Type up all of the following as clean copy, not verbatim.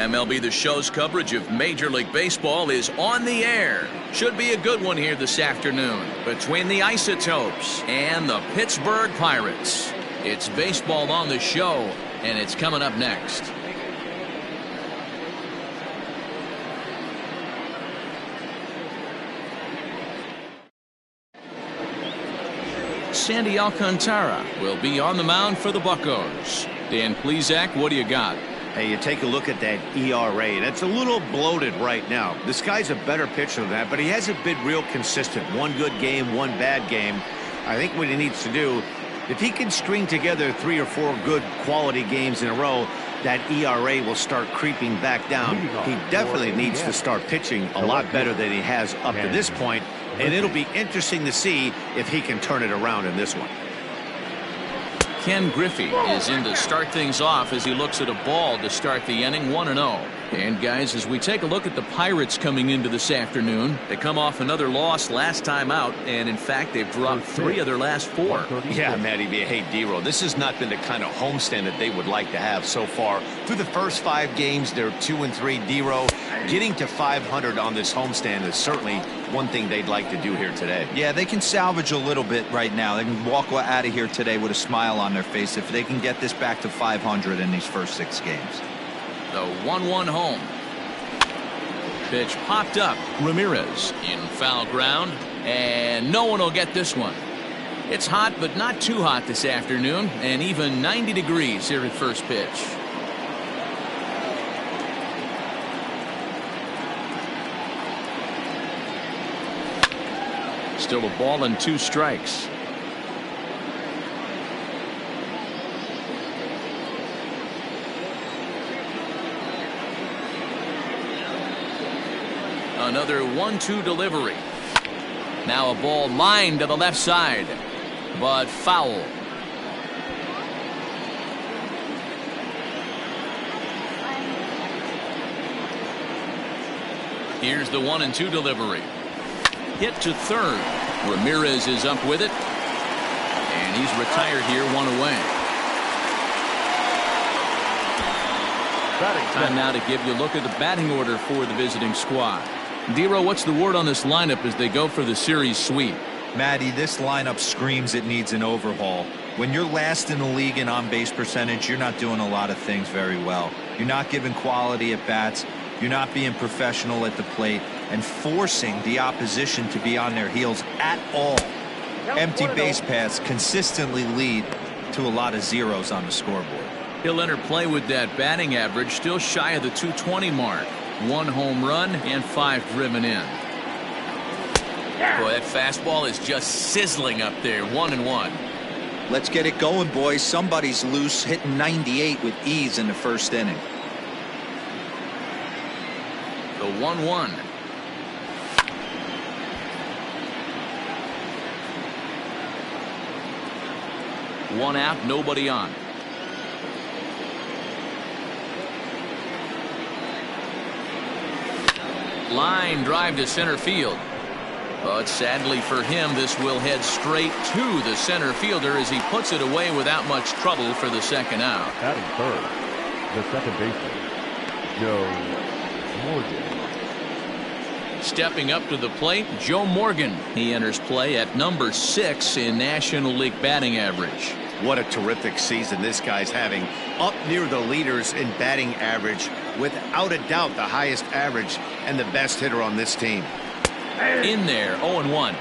MLB The Show's coverage of Major League Baseball is on the air. Should be a good one here this afternoon between the Isotopes and the Pittsburgh Pirates. It's baseball on the show, and it's coming up next. Sandy Alcantara will be on the mound for the Buccos. Dan Plesac, what do you got? Hey, you take a look at that ERA. That's a little bloated right now. This guy's a better pitcher than that, but he hasn't been real consistent. One good game, one bad game. I think what he needs to do, if he can string together 3 or 4 good quality games in a row, that ERA will start creeping back down. He definitely needs to start pitching a lot better than he has up to this point, and it'll be interesting to see if he can turn it around in this one. Ken Griffey is in to start things off as he looks at a ball to start the inning, 1-0. And guys, as we take a look at the Pirates coming into this afternoon, they come off another loss last time out, and in fact they've dropped 3 of their last 4. Yeah, Matty, hey, D-Row, this has not been the kind of homestand that they would like to have so far. Through the first 5 games, they're 2-3. D-Row, getting to 500 on this homestand is certainly one thing they'd like to do here today. Yeah, they can salvage a little bit right now. They can walk out of here today with a smile on their face if they can get this back to 500 in these first 6 games. The 1-1 home. Pitch popped up. Ramirez in foul ground, and no one will get this one. It's hot, but not too hot this afternoon, and even 90 degrees here at first pitch. Still a ball and 2 strikes. Another 1-2 delivery. Now a ball lined to the left side, but foul. Here's the 1-2 delivery. Hit to third. Ramirez is up with it, and he's retired here, 1 away. Time now to give you a look at the batting order for the visiting squad. D-Row, what's the word on this lineup as they go for the series sweep? Matty, this lineup screams it needs an overhaul. When you're last in the league in on-base percentage, you're not doing a lot of things very well. You're not giving quality at bats. You're not being professional at the plate and forcing the opposition to be on their heels at all. Empty base paths consistently lead to a lot of zeros on the scoreboard. He'll enter play with that batting average still shy of the 220 mark. 1 home run and 5 driven in. Boy, that fastball is just sizzling up there. 1-1. Let's get it going, boys. Somebody's loose, hitting 98 with ease in the first inning. The 1-1. One out, nobody on. Line drive to center field. But sadly for him, this will head straight to the center fielder as he puts it away without much trouble for the second out. Batting third, the second baseman, Joe Morgan. Stepping up to the plate, Joe Morgan. He enters play at number 6 in National League batting average. What a terrific season this guy's having. Up near the leaders in batting average, without a doubt the highest average and the best hitter on this team. In there, 0-1.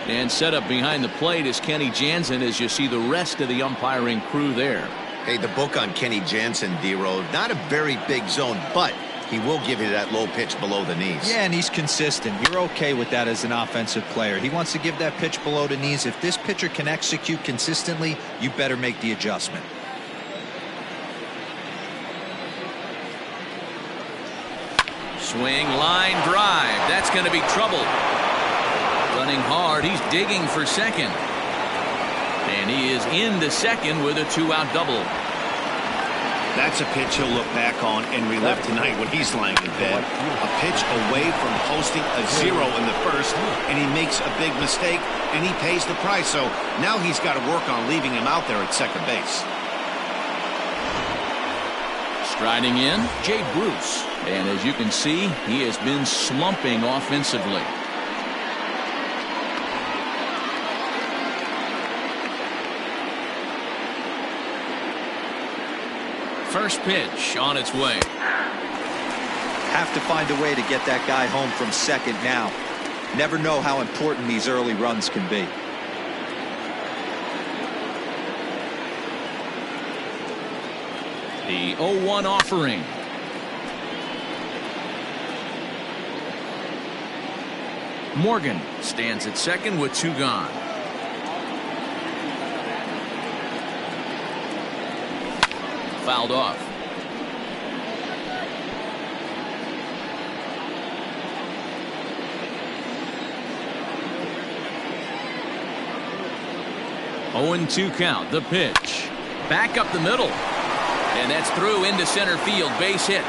And set up behind the plate is Kenny Jansen as you see the rest of the umpiring crew there. Hey, the book on Kenny Jansen, D-Road, not a very big zone, but he will give you that low pitch below the knees. Yeah, and he's consistent. You're okay with that as an offensive player. He wants to give that pitch below the knees. If this pitcher can execute consistently, you better make the adjustment. Swing, line, drive. That's going to be trouble. Running hard. He's digging for second. And he is into second with a 2-out double. That's a pitch he'll look back on and relive tonight when he's lying in bed. A pitch away from posting a 0 in the first, and he makes a big mistake, and he pays the price. So now he's got to work on leaving him out there at second base. Striding in, Jay Bruce. And as you can see, he has been slumping offensively. First pitch on its way. Have to find a way to get that guy home from second now. Never know how important these early runs can be. The 0-1 offering. Morgan stands at second with 2 gone. Fouled off. Oh, 0-2 count. The pitch. Back up the middle. And that's through into center field. Base hit.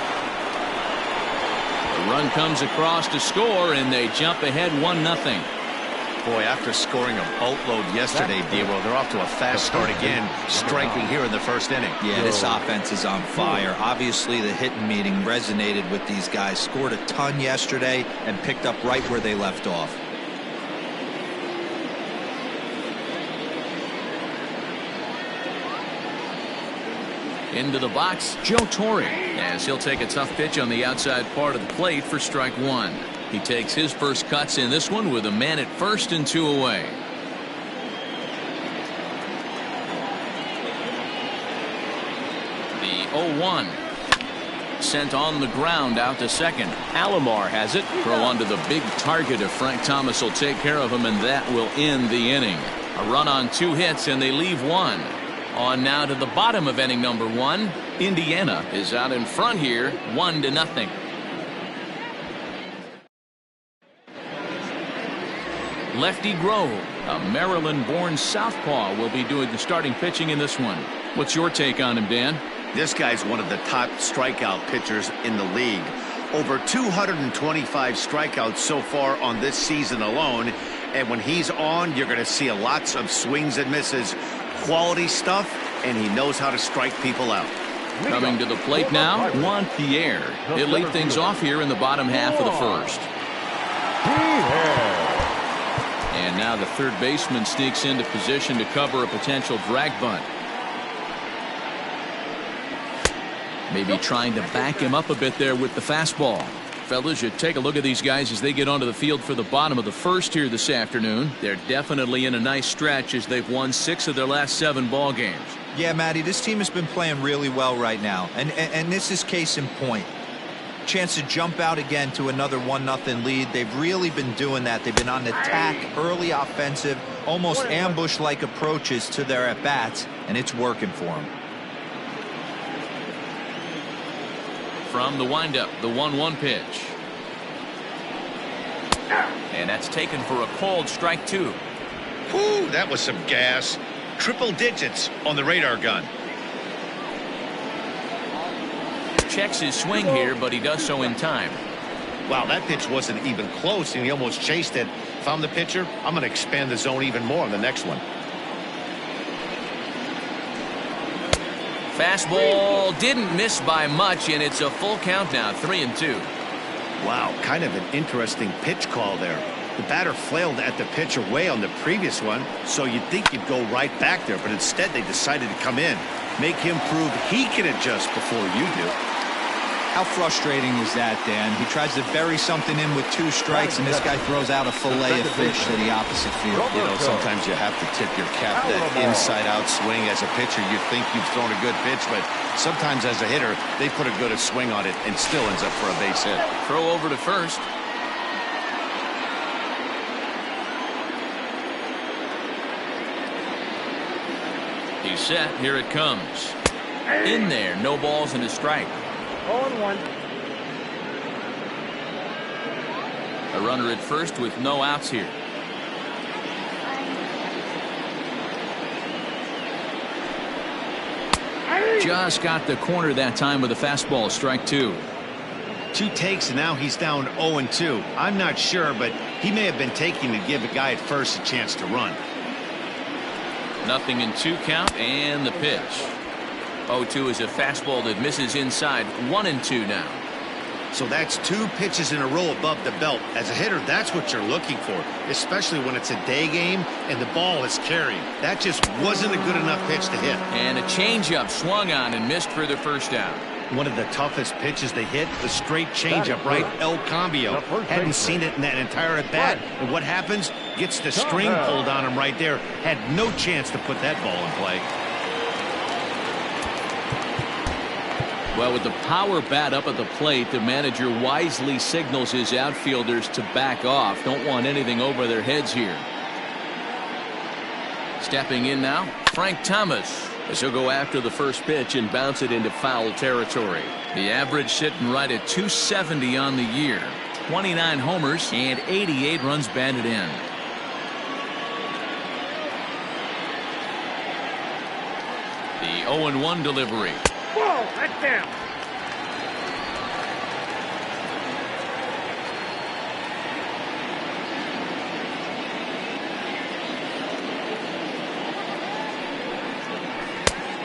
The run comes across to score, and they jump ahead 1-0. Boy, after scoring a boatload yesterday, D-Roll, they're off to a fast start again, striking here in the first inning. Yeah, this offense is on fire. Obviously, the hitting meeting resonated with these guys. Scored a ton yesterday and picked up right where they left off. Into the box, Joe Torre, as he'll take a tough pitch on the outside part of the plate for strike 1. He takes his first cuts in this one with a man at first and 2 away. The 0-1 sent on the ground out to second. Alomar has it. Throw onto the big target if Frank Thomas will take care of him, and that will end the inning. A run on 2 hits, and they leave 1. On now to the bottom of inning number 1. Indiana is out in front here, 1-0. Lefty Grove, a Maryland-born southpaw, will be doing the starting pitching in this one. What's your take on him, Dan? This guy's one of the top strikeout pitchers in the league. Over 225 strikeouts so far on this season alone. And when he's on, you're going to see lots of swings and misses. Quality stuff, and he knows how to strike people out. Coming to the plate now, Juan Pierre. He'll lead things off here in the bottom half of the first. And now the third baseman sneaks into position to cover a potential drag bunt. Maybe trying to back him up a bit there with the fastball. Fellas, you take a look at these guys as they get onto the field for the bottom of the first here this afternoon. They're definitely in a nice stretch as they've won 6 of their last 7 ball games. Yeah, Matty, this team has been playing really well right now, and this is case in point. Chance to jump out again to another 1-0 lead. They've really been doing that. They've been on attack, early offensive, almost ambush-like approaches to their at-bats, and it's working for them. From the windup, the 1-1 pitch. And that's taken for a called strike 2. Whew, that was some gas. Triple digits on the radar gun. Checks his swing here, but he does so in time. Wow, that pitch wasn't even close, and he almost chased it. If I'm the pitcher, I'm going to expand the zone even more on the next one. Fastball didn't miss by much, and it's a full count now, 3-2. Wow, kind of an interesting pitch call there. The batter flailed at the pitcher way on the previous one, so you'd think you'd go right back there, but instead they decided to come in. Make him prove he can adjust before you do. How frustrating is that, Dan? He tries to bury something in with 2 strikes, and this guy throws out a fillet of fish to the opposite field. You know, sometimes you have to tip your cap that inside-out swing. As a pitcher, you think you've thrown a good pitch, but sometimes as a hitter, they put a good swing on it and still ends up for a base hit. Throw over to first. He's set. Here it comes. In there. No balls and a strike. 0-1. A runner at first with no outs here. Just got the corner that time with a fastball. Strike 2. 2 takes, and now he's down 0-2. I'm not sure, but he may have been taking to give a guy at first a chance to run. 0-2 count, and the pitch. 0-2 is a fastball that misses inside. 1-2 now. So that's 2 pitches in a row above the belt. As a hitter, that's what you're looking for, especially when it's a day game and the ball is carrying. That just wasn't a good enough pitch to hit. And a changeup swung on and missed for the first out. One of the toughest pitches they hit, the straight changeup, right? El Cambio. Hadn't seen it in that entire at-bat. And what happens? Gets the string pulled on him right there. Had no chance to put that ball in play. Well, with the power bat up at the plate, the manager wisely signals his outfielders to back off. Don't want anything over their heads here. Stepping in now, Frank Thomas, as he'll go after the first pitch and bounce it into foul territory. The average sitting right at 270 on the year. 29 homers and 88 runs batted in. The 0-1 delivery. Whoa, that's down.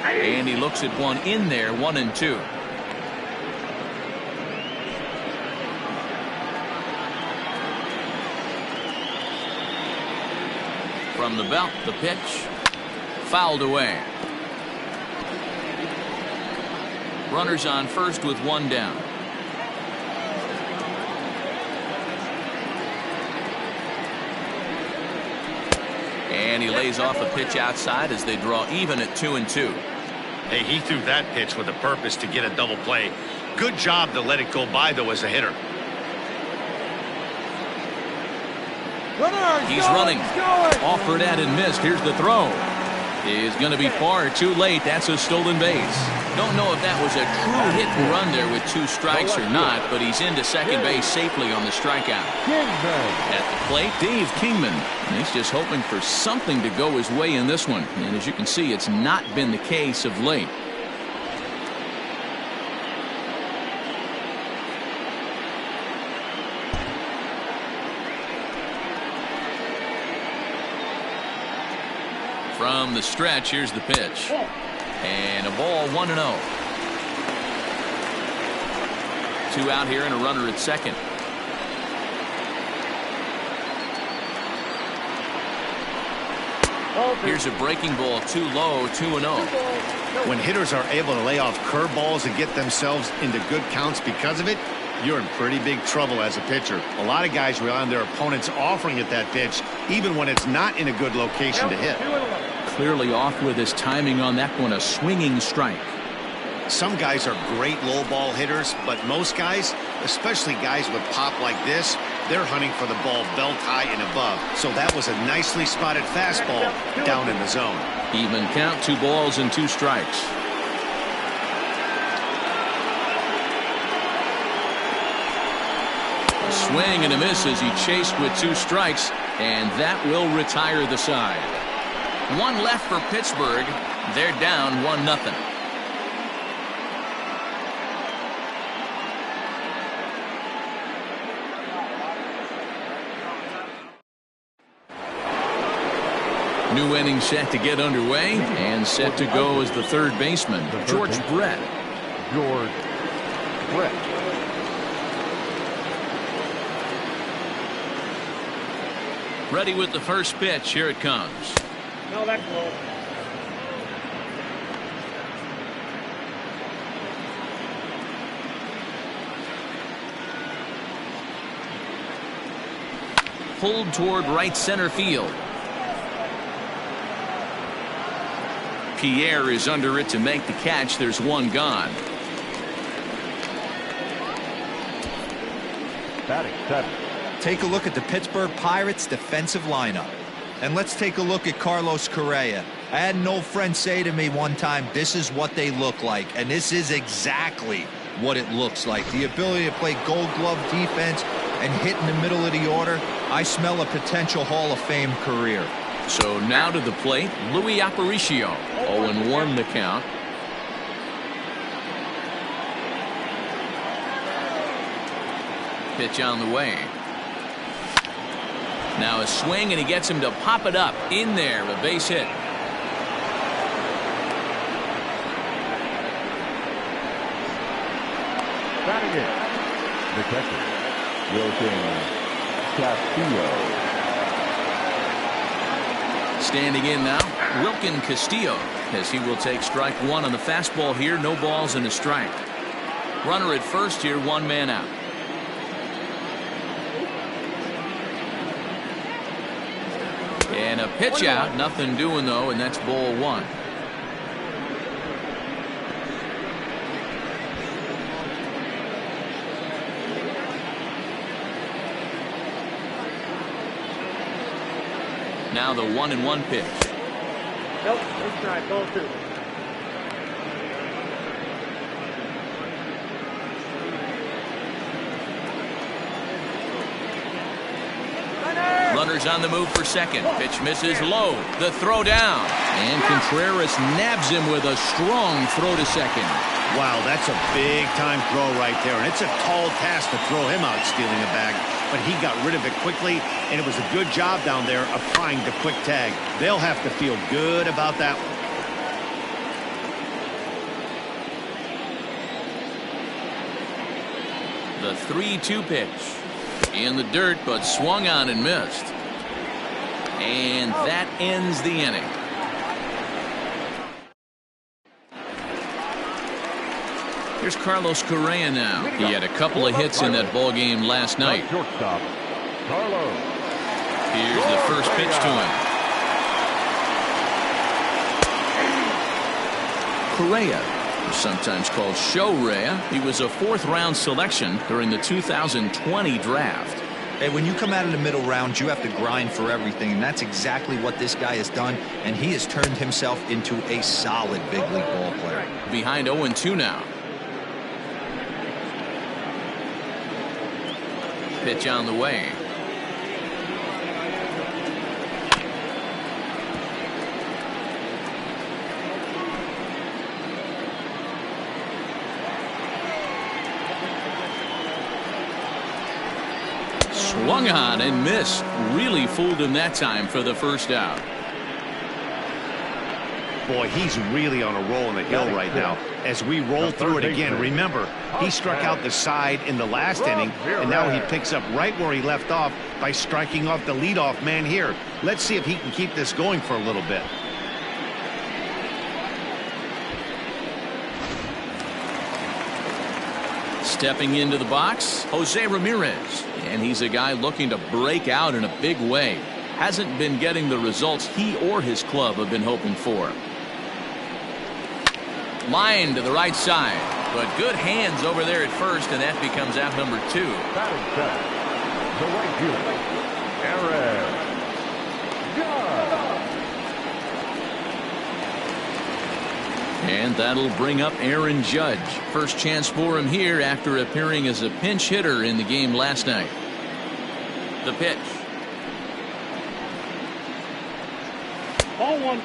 And he looks at one in there. 1-2. From the belt, the pitch fouled away. Runners on first with 1 down. And he lays off a pitch outside as they draw even at 2-2. Hey, he threw that pitch with a purpose to get a double play. Good job to let it go by, though, as a hitter. He's running. Offered at and missed. Here's the throw. Is going to be far too late. That's a stolen base. Don't know if that was a true hit and run there with 2 strikes or not, but he's into second base safely on the strikeout. At the plate, Dave Kingman. He's just hoping for something to go his way in this one. And as you can see, it's not been the case of late. From the stretch, here's the pitch. And a ball, 1-0. 2 out here and a runner at second. Here's a breaking ball, too low, 2-0. When hitters are able to lay off curveballs and get themselves into good counts because of it, you're in pretty big trouble as a pitcher. A lot of guys rely on their opponents offering at that pitch, even when it's not in a good location to hit. Clearly off with his timing on that one, a swinging strike. Some guys are great low ball hitters, but most guys, especially guys with pop like this, they're hunting for the ball belt high and above. So that was a nicely spotted fastball down in the zone. Even count, 2 balls and 2 strikes. A swing and a miss as he chased with 2 strikes, and that will retire the side. 1 left for Pittsburgh. They're down 1-0. New inning set to get underway, and set to go as the third baseman, George Brett. George Brett. Ready with the first pitch. Here it comes. No, that's low. Pulled toward right center field. Pierre is under it to make the catch. There's 1 gone. Batting 7. Take a look at the Pittsburgh Pirates defensive lineup. And let's take a look at Carlos Correa. I had an old friend say to me one time, this is what they look like. And this is exactly what it looks like. The ability to play gold glove defense and hit in the middle of the order. I smell a potential Hall of Fame career. So now to the plate, Louis Aparicio. 0-1 the count. Pitch on the way. Now a swing, and he gets him to pop it up in there, a base hit. Batting it, detective Wilson Castillo. Standing in now, Wilkin Castillo, as he will take strike one on the fastball here. No balls and a strike. Runner at first here, one man out. And a pitch out, nothing doing though, and that's ball one. Now the 1-1 pitch. Nope, let's try ball two. Runners on the move for second. Pitch misses low. The throw down. And Contreras nabs him with a strong throw to second. Wow, that's a big time throw right there. And it's a tall task to throw him out stealing a bag. But he got rid of it quickly, and it was a good job down there applying the quick tag. They'll have to feel good about that one. The 3-2 pitch. In the dirt, but swung on and missed. And that ends the inning. Here's Carlos Correa now. He had a couple of hits in that ball game last night. Shortstop, Carlos. Here's the first pitch to him. Correa, sometimes called Show-Rea. He was a fourth-round selection during the 2020 draft. Hey, when you come out of the middle rounds, you have to grind for everything, and that's exactly what this guy has done, and he has turned himself into a solid big league ball player. Behind 0-2 now. Pitch on the way. Swung on and missed. Really fooled him that time for the first out. Boy, he's really on a roll in the hill right now. As we roll through it again, remember, he struck out the side in the last inning, and now he picks up right where he left off by striking off the leadoff man here. Let's see if he can keep this going for a little bit. Stepping into the box, Jose Ramirez. And he's a guy looking to break out in a big way. Hasn't been getting the results he or his club have been hoping for. Line to the right side, but good hands over there at first, and that becomes out number 2. Batting center, the right fielder, Aaron Judge. And that'll bring up Aaron Judge. First chance for him here after appearing as a pinch hitter in the game last night. The pitch. Ball one.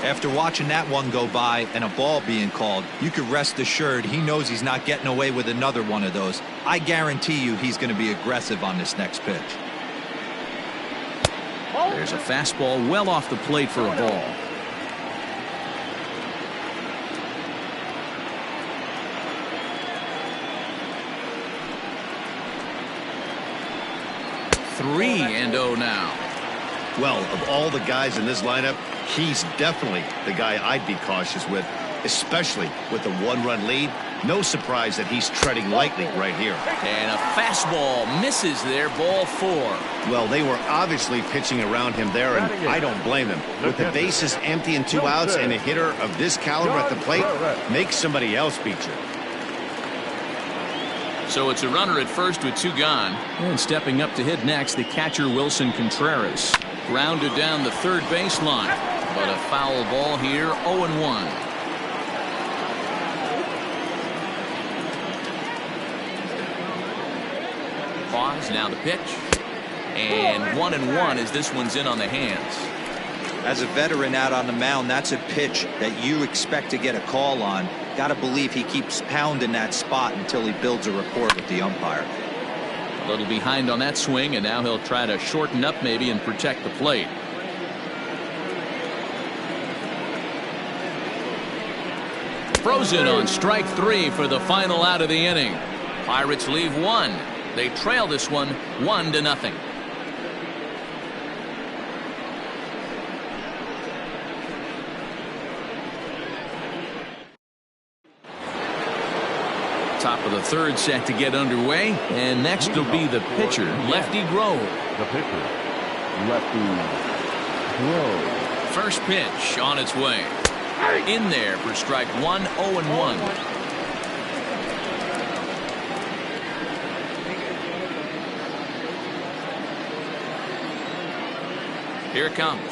After watching that one go by and a ball being called, you could rest assured he knows he's not getting away with another one of those. I guarantee you he's going to be aggressive on this next pitch. There's a fastball well off the plate for a ball. Three and 0 now. Well, of all the guys in this lineup, he's definitely the guy I'd be cautious with, especially with a one-run lead. No surprise that he's treading lightly right here. And a fastball misses there, ball 4. Well, they were obviously pitching around him there, and I don't blame them. With the bases empty and 2 outs and a hitter of this caliber at the plate, make somebody else beat you. So it's a runner at first with 2 gone. And stepping up to hit next, the catcher Wilson Contreras. Grounded down the third baseline, but a foul ball here, 0-1. Pause, now the pitch. And 1-1 as this one's in on the hands. As a veteran out on the mound, that's a pitch that you expect to get a call on. Got to believe he keeps pounding that spot until he builds a rapport with the umpire. A little behind on that swing, and now he'll try to shorten up maybe and protect the plate. Frozen on strike 3 for the final out of the inning. Pirates leave one. They trail this one 1-0. Top of the third set to get underway, and next will be the pitcher, Lefty Grove. The pitcher, Lefty Grove. First pitch on its way. In there for strike 1, 0-1. Here it comes.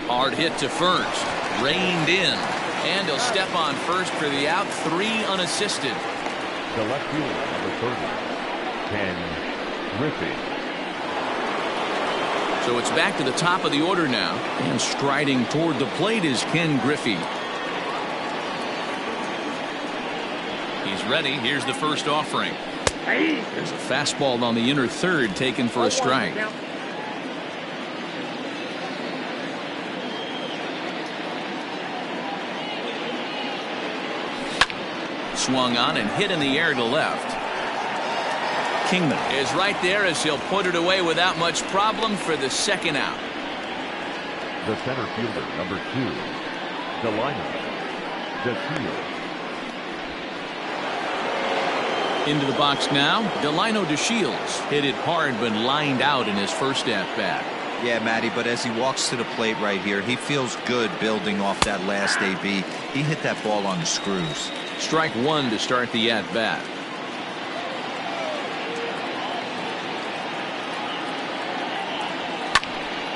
Hard hit to first. Reined in. And he'll step on first for the out. 3 unassisted. The left fielder, number 30, Ken Griffey. So it's back to the top of the order now. And striding toward the plate is Ken Griffey. He's ready. Here's the first offering. There's a fastball on the inner third taken for a strike. Swung on and hit in the air to left. Kingman is right there as he'll put it away without much problem for the second out. The center fielder, number 2, Delino DeShields. Into the box now, Delino DeShields hit it hard but lined out in his first at-bat. Yeah, Matty, but as he walks to the plate right here, he feels good building off that last AB. He hit that ball on the screws. Strike 1 to start the at-bat.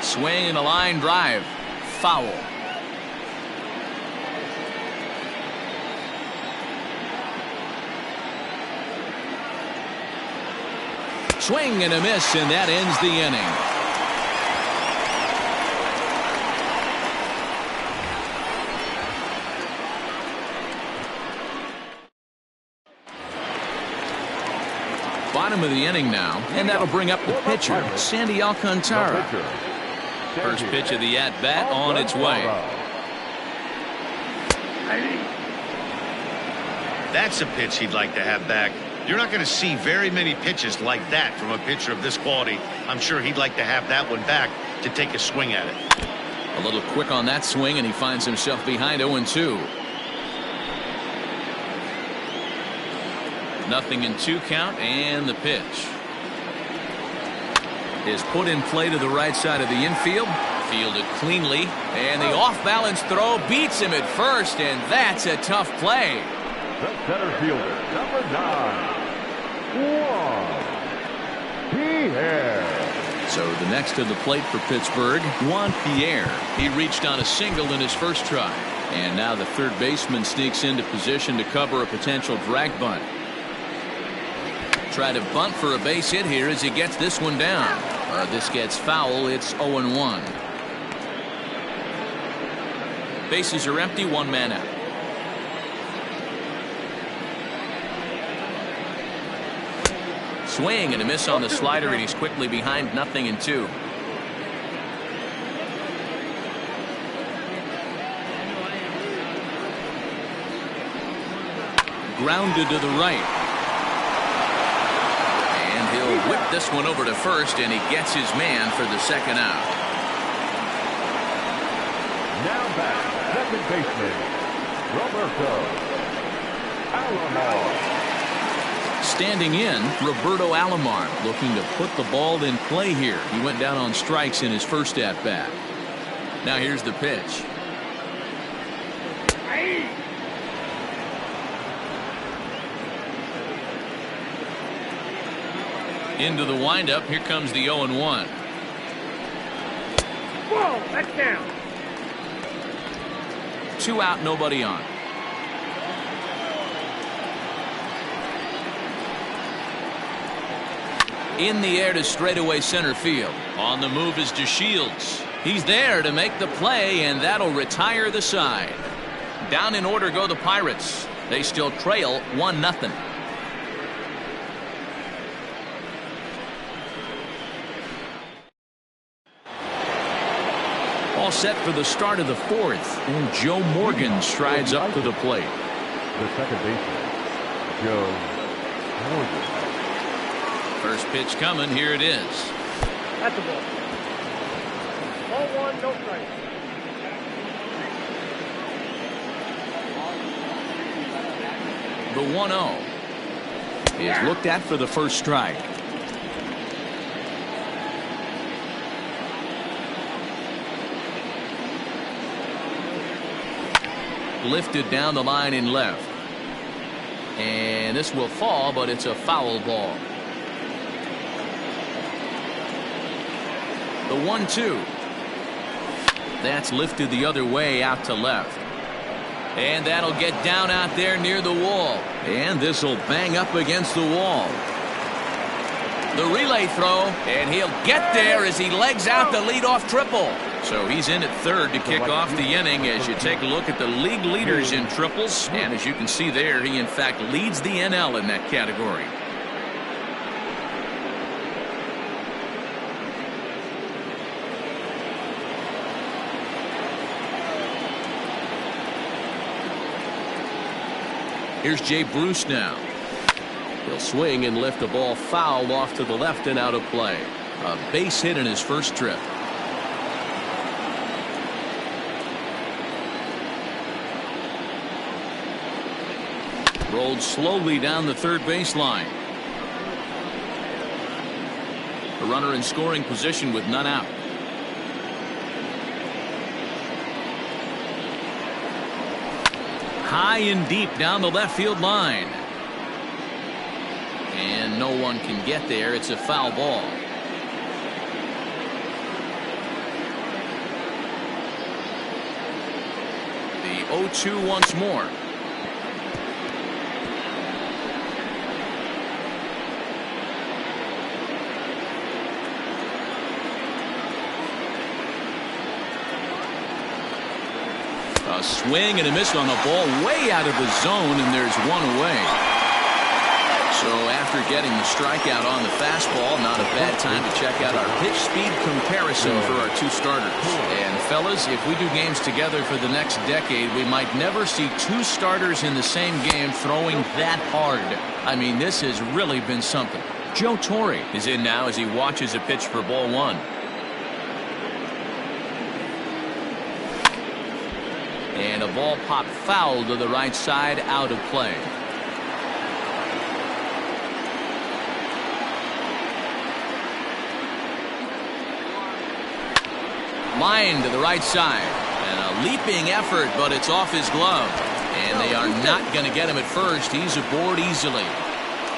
Swing and a line drive. Foul. Swing and a miss, and that ends the inning. Bottom of the inning now, and that'll bring up the pitcher, Sandy Alcantara. First pitch of the at-bat on its way. That's a pitch he'd like to have back. You're not going to see very many pitches like that from a pitcher of this quality. I'm sure he'd like to have that one back to take a swing at it. A little quick on that swing, and he finds himself behind 0-2. 0-2 count, and the pitch is put in play to the right side of the infield. Fielded cleanly, and the off-balance throw beats him at first, and that's a tough play. The center fielder, number 9, Pierre. So the next to the plate for Pittsburgh, Juan Pierre. He reached on a single in his first try, and now the third baseman sneaks into position to cover a potential drag bunt. Try to bunt for a base hit here as he gets this one down. This gets foul. It's 0-1. Bases are empty. One man out. Swing and a miss on the slider, and he's quickly behind 0-2. Grounded to the right. He'll whip this one over to first, and he gets his man for the second out. Now back, second baseman, Roberto Alomar. Standing in, Roberto Alomar, looking to put the ball in play here. He went down on strikes in his first at-bat. Now here's the pitch. Into the windup. Here comes the 0-1. Whoa, that's down. 2 out, nobody on. In the air to straightaway center field. On the move is DeShields. He's there to make the play, and that'll retire the side. Down in order go the Pirates. They still trail 1-0. All set for the start of the fourth, and Joe Morgan strides up to the plate. The second baseman, Joe Morgan. First pitch coming. Here it is. That's the ball. Ball one, no strike. The 1-0 is looked at for the first strike. Lifted down the line in left. And this will fall, but it's a foul ball. The 1-2. That's lifted the other way out to left. And that'll get down out there near the wall. And this will bang up against the wall. The relay throw, and he'll get there as he legs out the leadoff triple. So he's in at third to kick off the inning as you take a look at the league leaders in triples. And as you can see there, he in fact leads the NL in that category. Here's Jay Bruce now. He'll swing and lift the ball foul off to the left and out of play. A base hit in his first trip. Rolled slowly down the third baseline. A runner in scoring position with none out. High and deep down the left field line. And no one can get there. It's a foul ball. The 0-2 once more. A swing and a miss on the ball way out of the zone, and there's one away. So after getting the strikeout on the fastball, not a bad time to check out our pitch speed comparison for our two starters. And fellas, if we do games together for the next decade, we might never see two starters in the same game throwing that hard. I mean, this has really been something. Joe Torre is in now as he watches a pitch for ball one. And a ball popped foul to the right side, out of play. Line to the right side. And a leaping effort, but it's off his glove. And they are not going to get him at first. He's aboard easily.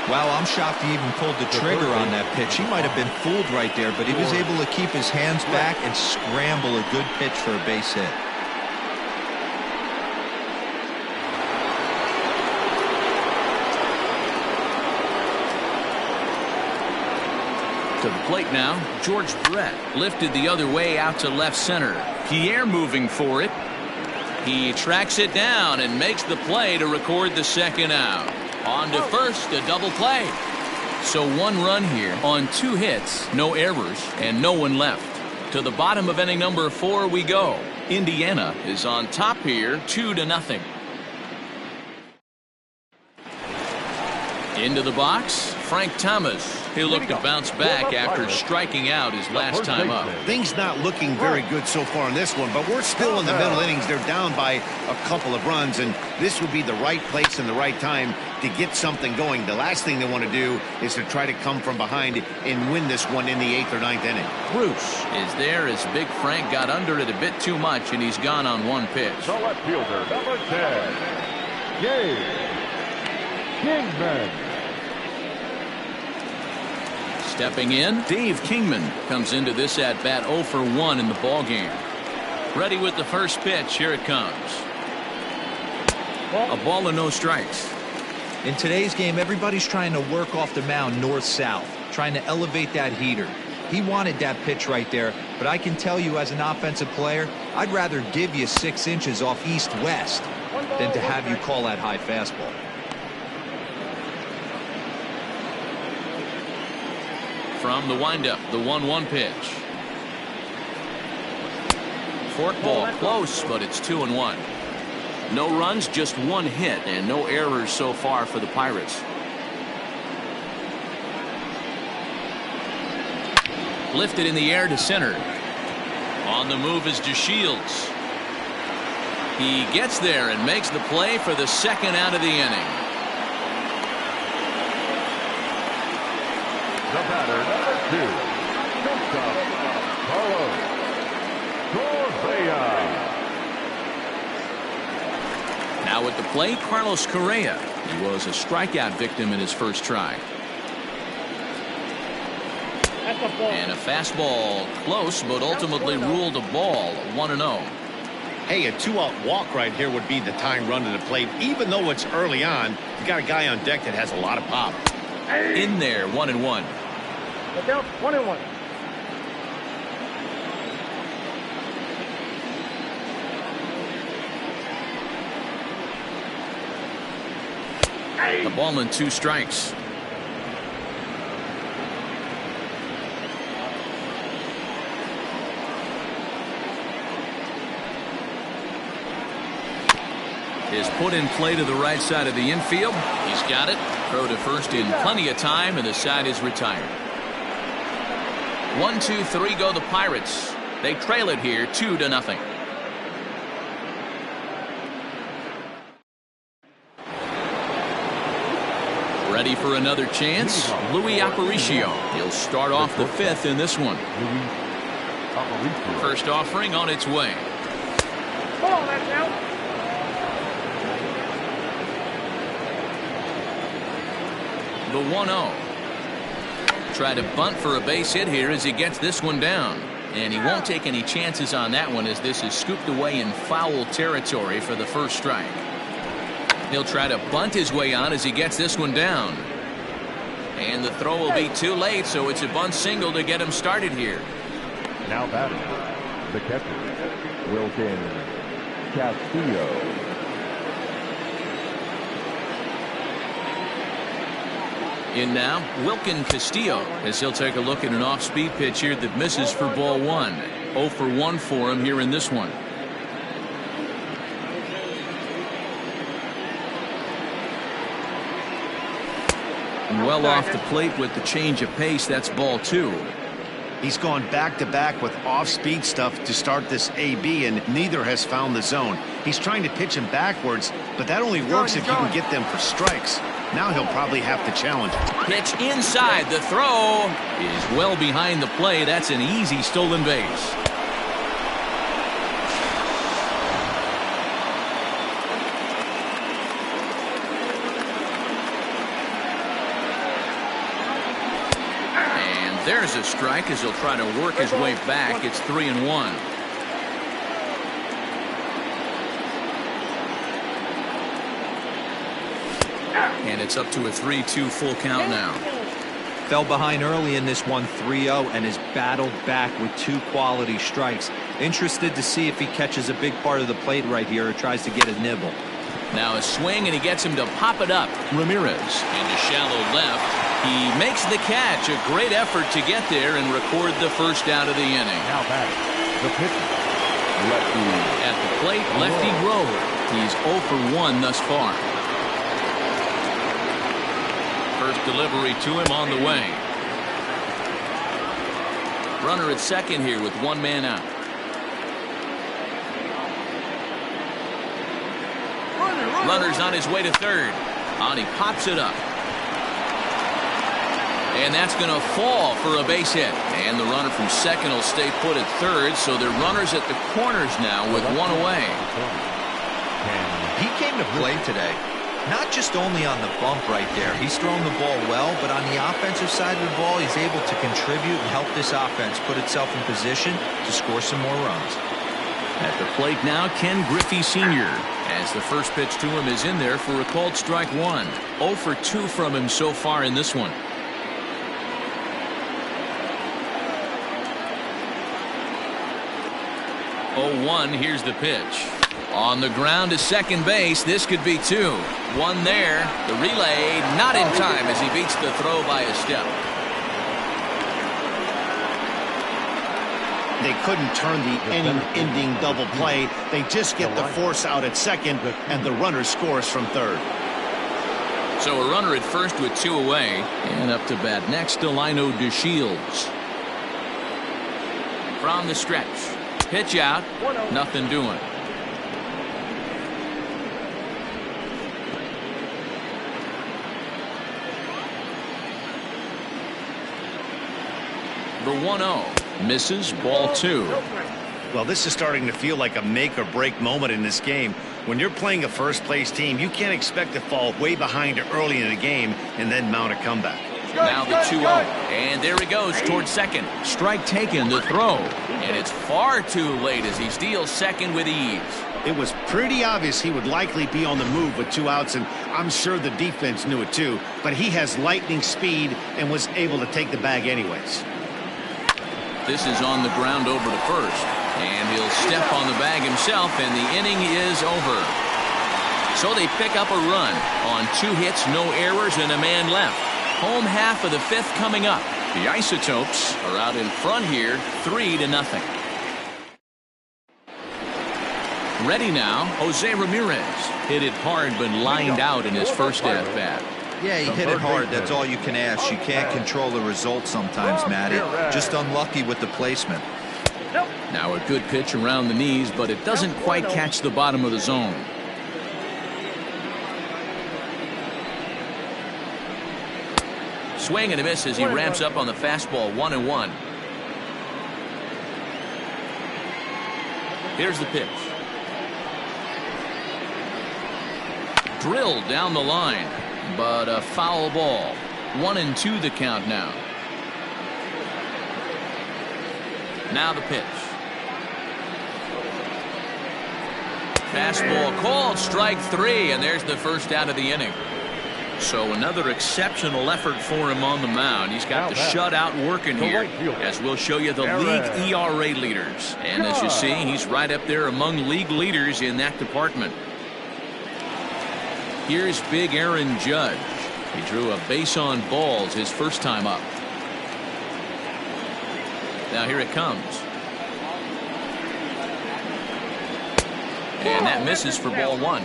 Wow, I'm shocked he even pulled the trigger on that pitch. He might have been fooled right there, but he was able to keep his hands back and scramble a good pitch for a base hit. To the plate now, George Brett lifted the other way out to left center. Pierre moving for it. He tracks it down and makes the play to record the second out. On to first, a double play. So one run here on two hits, no errors, and no one left. To the bottom of inning number 4 we go. Indiana is on top here, 2-0. Into the box, Frank Thomas. He'll look to bounce back after striking out his last time up. Things not looking very good so far in this one, but we're still in the middle innings. They're down by a couple of runs, and this would be the right place and the right time to get something going. The last thing they want to do is to try to come from behind and win this one in the 8th or 9th inning. Bruce is there as Big Frank got under it a bit too much, and he's gone on one pitch. The left fielder, number 10, Jay Kingman. Stepping in, Dave Kingman comes into this at bat 0 for 1 in the ball game. Ready with the first pitch. Here it comes. A ball and no strikes. In today's game, everybody's trying to work off the mound north-south, trying to elevate that heater. He wanted that pitch right there, but I can tell you as an offensive player, I'd rather give you 6 inches off east-west than to have you call that high fastball. From the windup, the 1-1 pitch. Forkball close, but it's 2-1. No runs, just one hit, and no errors so far for the Pirates. Lifted in the air to center. On the move is DeShields. He gets there and makes the play for the second out of the inning. The batter, number 2, shortstop, Carlos Correa. Now at the plate, Carlos Correa. He was a strikeout victim in his first try. And a fastball close, but ultimately ruled a ball. 1-0. Hey, a 2-out walk right here would be the tying run to the plate. Even though it's early on, you got a guy on deck that has a lot of pop. In there, 1-1. Look out, 1-1. The ball and 2 strikes. Is put in play to the right side of the infield. He's got it. Throw to first in plenty of time, and the side is retired. 1-2-3 go the Pirates. They trail it here 2-0. Ready for another chance. Luis Aparicio. He'll start off the 5th in this one. First offering on its way. Hold on, that's out. The 1-0. Try to bunt for a base hit here as he gets this one down. And he won't take any chances on that one as this is scooped away in foul territory for the first strike. He'll try to bunt his way on as he gets this one down. And the throw will be too late, so it's a bunt single to get him started here. Now batting, the catcher, Wilkin Castillo. In now, Wilkin Castillo, as he'll take a look at an off-speed pitch here that misses for ball 1. 0 for 1 for him here in this one. Well off the plate with the change of pace. That's ball 2. He's gone back-to-back with off-speed stuff to start this AB, and neither has found the zone. He's trying to pitch him backwards, but that only works if you can get them for strikes. Now he'll probably have to challenge. Pitch inside. The throw is well behind the play. That's an easy stolen base. And there's a strike as he'll try to work his way back. It's 3-1. And it's up to a 3-2 full count now. Fell behind early in this one 3-0 and has battled back with 2 quality strikes. Interested to see if he catches a big part of the plate right here or tries to get a nibble. Now a swing and he gets him to pop it up. Ramirez into shallow left. He makes the catch. A great effort to get there and record the first out of the inning. Now batting, the pitcher, Lefty. At the plate, Lefty Grove. He's 0 for 1 thus far. First delivery to him on the way. Runner at second here with 1 man out. Runner's on his way to third. And he pops it up. And that's going to fall for a base hit. And the runner from second will stay put at third. So they're runners at the corners now with 1 away. He came to play today. Not just only on the bump right there. He's thrown the ball well, but on the offensive side of the ball, he's able to contribute and help this offense put itself in position to score some more runs. At the plate now, Ken Griffey Sr. as the first pitch to him is in there for a called strike 1. 0 for 2 from him so far in this one. Oh, 1, here's the pitch. On the ground to second base. This could be 2. 1 there. The relay not in time as he beats the throw by a step. They couldn't turn the inning-ending double play. They just get the force out at second, and the runner scores from third. So a runner at first with 2 away, and up to bat next, Delino DeShields. From the stretch, pitch out, nothing doing. The 1-0 misses, ball 2. Well, this is starting to feel like a make or break moment in this game. When you're playing a first place team, you can't expect to fall way behind early in the game and then mount a comeback. Now the 2-0, and there he goes towards second. Strike taken, the throw, and it's far too late as he steals second with ease. It was pretty obvious he would likely be on the move with 2 outs, and I'm sure the defense knew it too, but he has lightning speed and was able to take the bag anyways. This is on the ground over to first, and he'll step on the bag himself, and the inning is over. So they pick up a run on 2 hits, no errors, and a man left. Home half of the 5th coming up. The Isotopes are out in front here, 3-0. Ready now, Jose Ramirez. Hit it hard but lined out in his first at-bat. Yeah, he hit it hard. That's all you can ask. You can't control the result sometimes, Matty. Just unlucky with the placement. Now a good pitch around the knees, but it doesn't quite catch the bottom of the zone. Swing and a miss as he ramps up on the fastball. 1-1. Here's the pitch. Drilled down the line, but a foul ball. 1-2 the count now. Now the pitch. Fastball called, strike 3, and there's the first out of the inning. So another exceptional effort for him on the mound. He's got the shutout working here, as we'll show you the league ERA leaders. And as you see, he's right up there among league leaders in that department. Here's big Aaron Judge. He drew a base on balls his first time up. Now here it comes. And that misses for ball 1.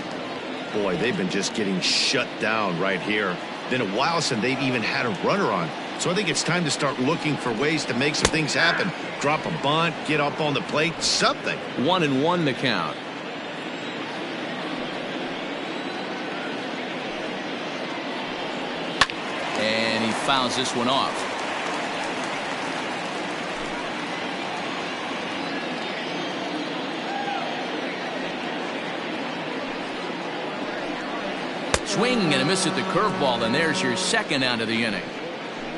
Boy, they've been just getting shut down right here. Been a while since they've even had a runner on. So I think it's time to start looking for ways to make some things happen. Drop a bunt, get up on the plate, something. 1-1 the count. And he fouls this one off. Swing and a miss at the curveball, and there's your second out of the inning.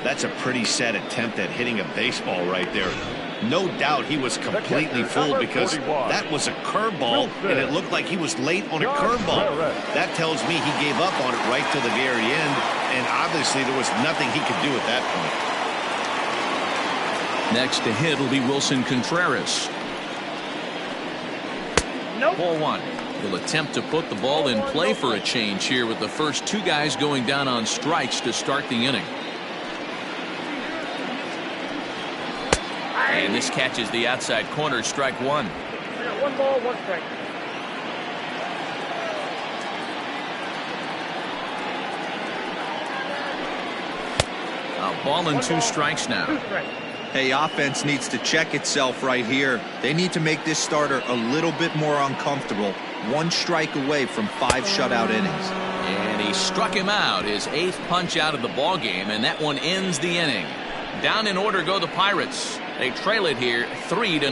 That's a pretty sad attempt at hitting a baseball right there. No doubt he was completely fooled because that was a curveball and it looked like he was late on a curveball. That tells me he gave up on it right till the very end, and obviously there was nothing he could do at that point. Next to hit will be Wilson Contreras. Ball 1. He'll attempt to put the ball in play for a change here with the first 2 guys going down on strikes to start the inning. And this catches the outside corner, strike 1. 1 ball, 1 strike. A ball and 2 strikes now. Hey, offense needs to check itself right here. They need to make this starter a little bit more uncomfortable. 1 strike away from 5 shutout innings. And he struck him out, his 8th punch out of the ball game, and that one ends the inning. Down in order go the Pirates. They trail it here 3-0.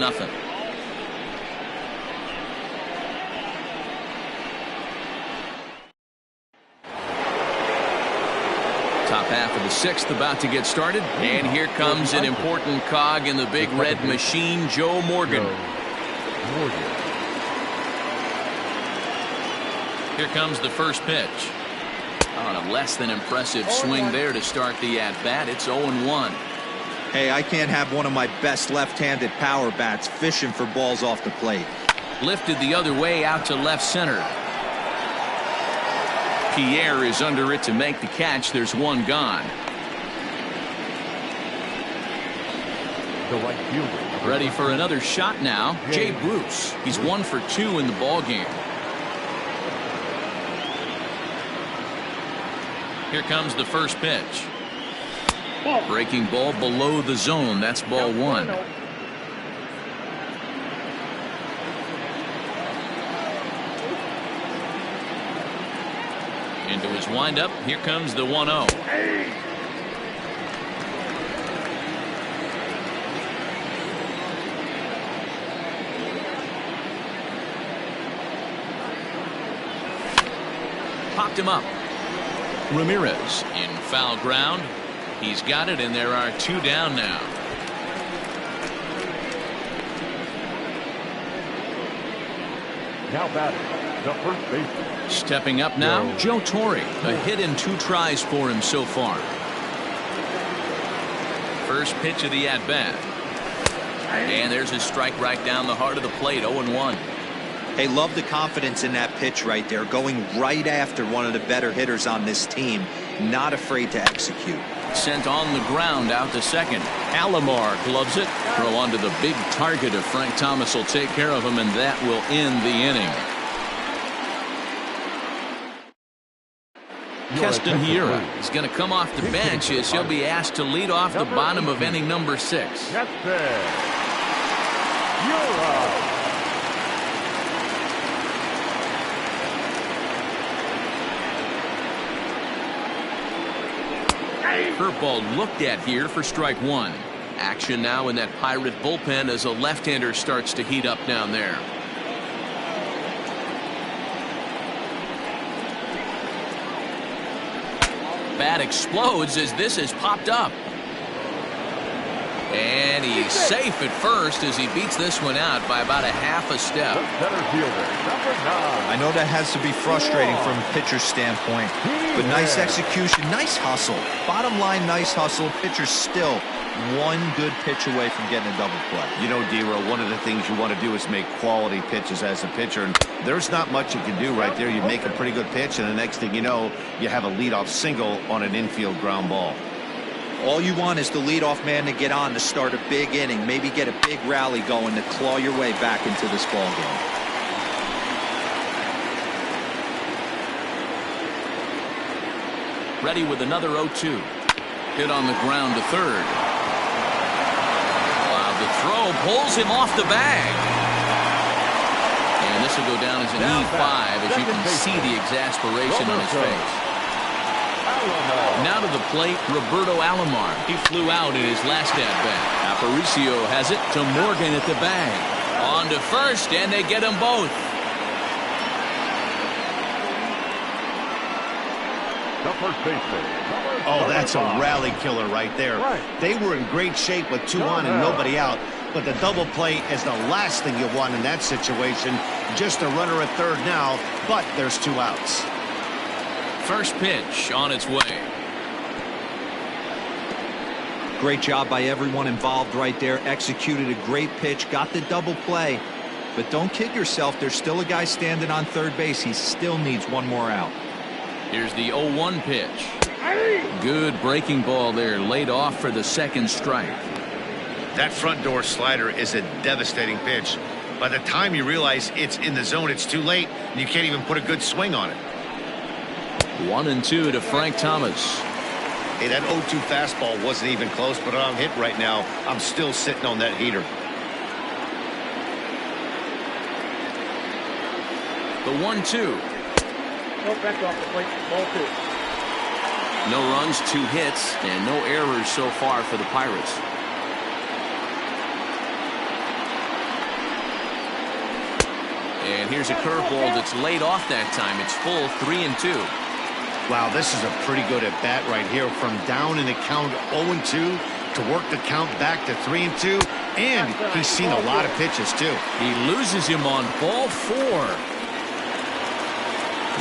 Top half of the 6th about to get started, and here comes an important cog in the big red machine, Joe Morgan. Here comes the first pitch. On a less than impressive swing there to start the at-bat. It's 0-1. Hey, I can't have one of my best left-handed power bats fishing for balls off the plate. Lifted the other way out to left center. Pierre is under it to make the catch. There's 1 gone. The right fielder, Ready for another shot now. Jay Bruce. He's 1 for 2 in the ball game. Here comes the first pitch. Breaking ball below the zone. That's ball 1. Into his windup. Here comes the 1-0. Popped him up. Ramirez in foul ground. He's got it, and there are 2 down now. Now batting, the first baseman. Stepping up now, Joe Torre. A hit in 2 tries for him so far. First pitch of the at-bat. And there's a strike right down the heart of the plate, 0-1. Hey, love the confidence in that pitch right there, going right after one of the better hitters on this team, not afraid to execute. Sent on the ground out to second. Alomar gloves it. Throw onto the big target of Frank Thomas will take care of him, and that will end the inning. Keston Hiura is going to come off the bench as he'll be asked to lead off the bottom of inning number 6. Keston Hiura. Curveball looked at here for strike 1. Action now in that Pirate bullpen as a left-hander starts to heat up down there. Bat explodes as this is popped up. And he's safe at first as he beats this one out by about a half a step. I know that has to be frustrating from a pitcher's standpoint, but nice execution, nice hustle. Bottom line, nice hustle. Pitcher's still 1 good pitch away from getting a double play. You know, D-Row, one of the things you want to do is make quality pitches as a pitcher, and there's not much you can do right there. You make a pretty good pitch, and the next thing you know, you have a leadoff single on an infield ground ball. All you want is the leadoff man to get on to start a big inning, maybe get a big rally going to claw your way back into this ball game. Ready with another 0-2. Hit on the ground to third. Wow, the throw pulls him off the bag. And this will go down as an E5 as you can see the exasperation on his face. Now to the plate, Roberto Alomar. He flew out in his last at-bat. Aparicio has it to Morgan at the bag. On to first, and they get them both. The first baseman. Oh, that's a rally killer right there. They were in great shape with 2 on and nobody out, but the double play is the last thing you want in that situation. Just a runner at third now, but there's 2 outs. First pitch on its way. Great job by everyone involved right there. Executed a great pitch, got the double play. But don't kid yourself, there's still a guy standing on third base. He still needs 1 more out. Here's the 0-1 pitch. Good breaking ball there, laid off for the second strike. That front door slider is a devastating pitch. By the time you realize it's in the zone, it's too late, and you can't even put a good swing on it. 1-2 to Frank Thomas. Hey, that 0-2 fastball wasn't even close, but I'm hit right now. I'm still sitting on that heater. The 1-2. No back off the plate. Ball 2. No runs, 2 hits, and no errors so far for the Pirates. And here's a curveball that's laid off that time. It's full, 3-2. Wow, this is a pretty good at bat right here. From down in the count 0-2 to work the count back to 3-2. And he's seen a lot of pitches, too. He loses him on ball 4.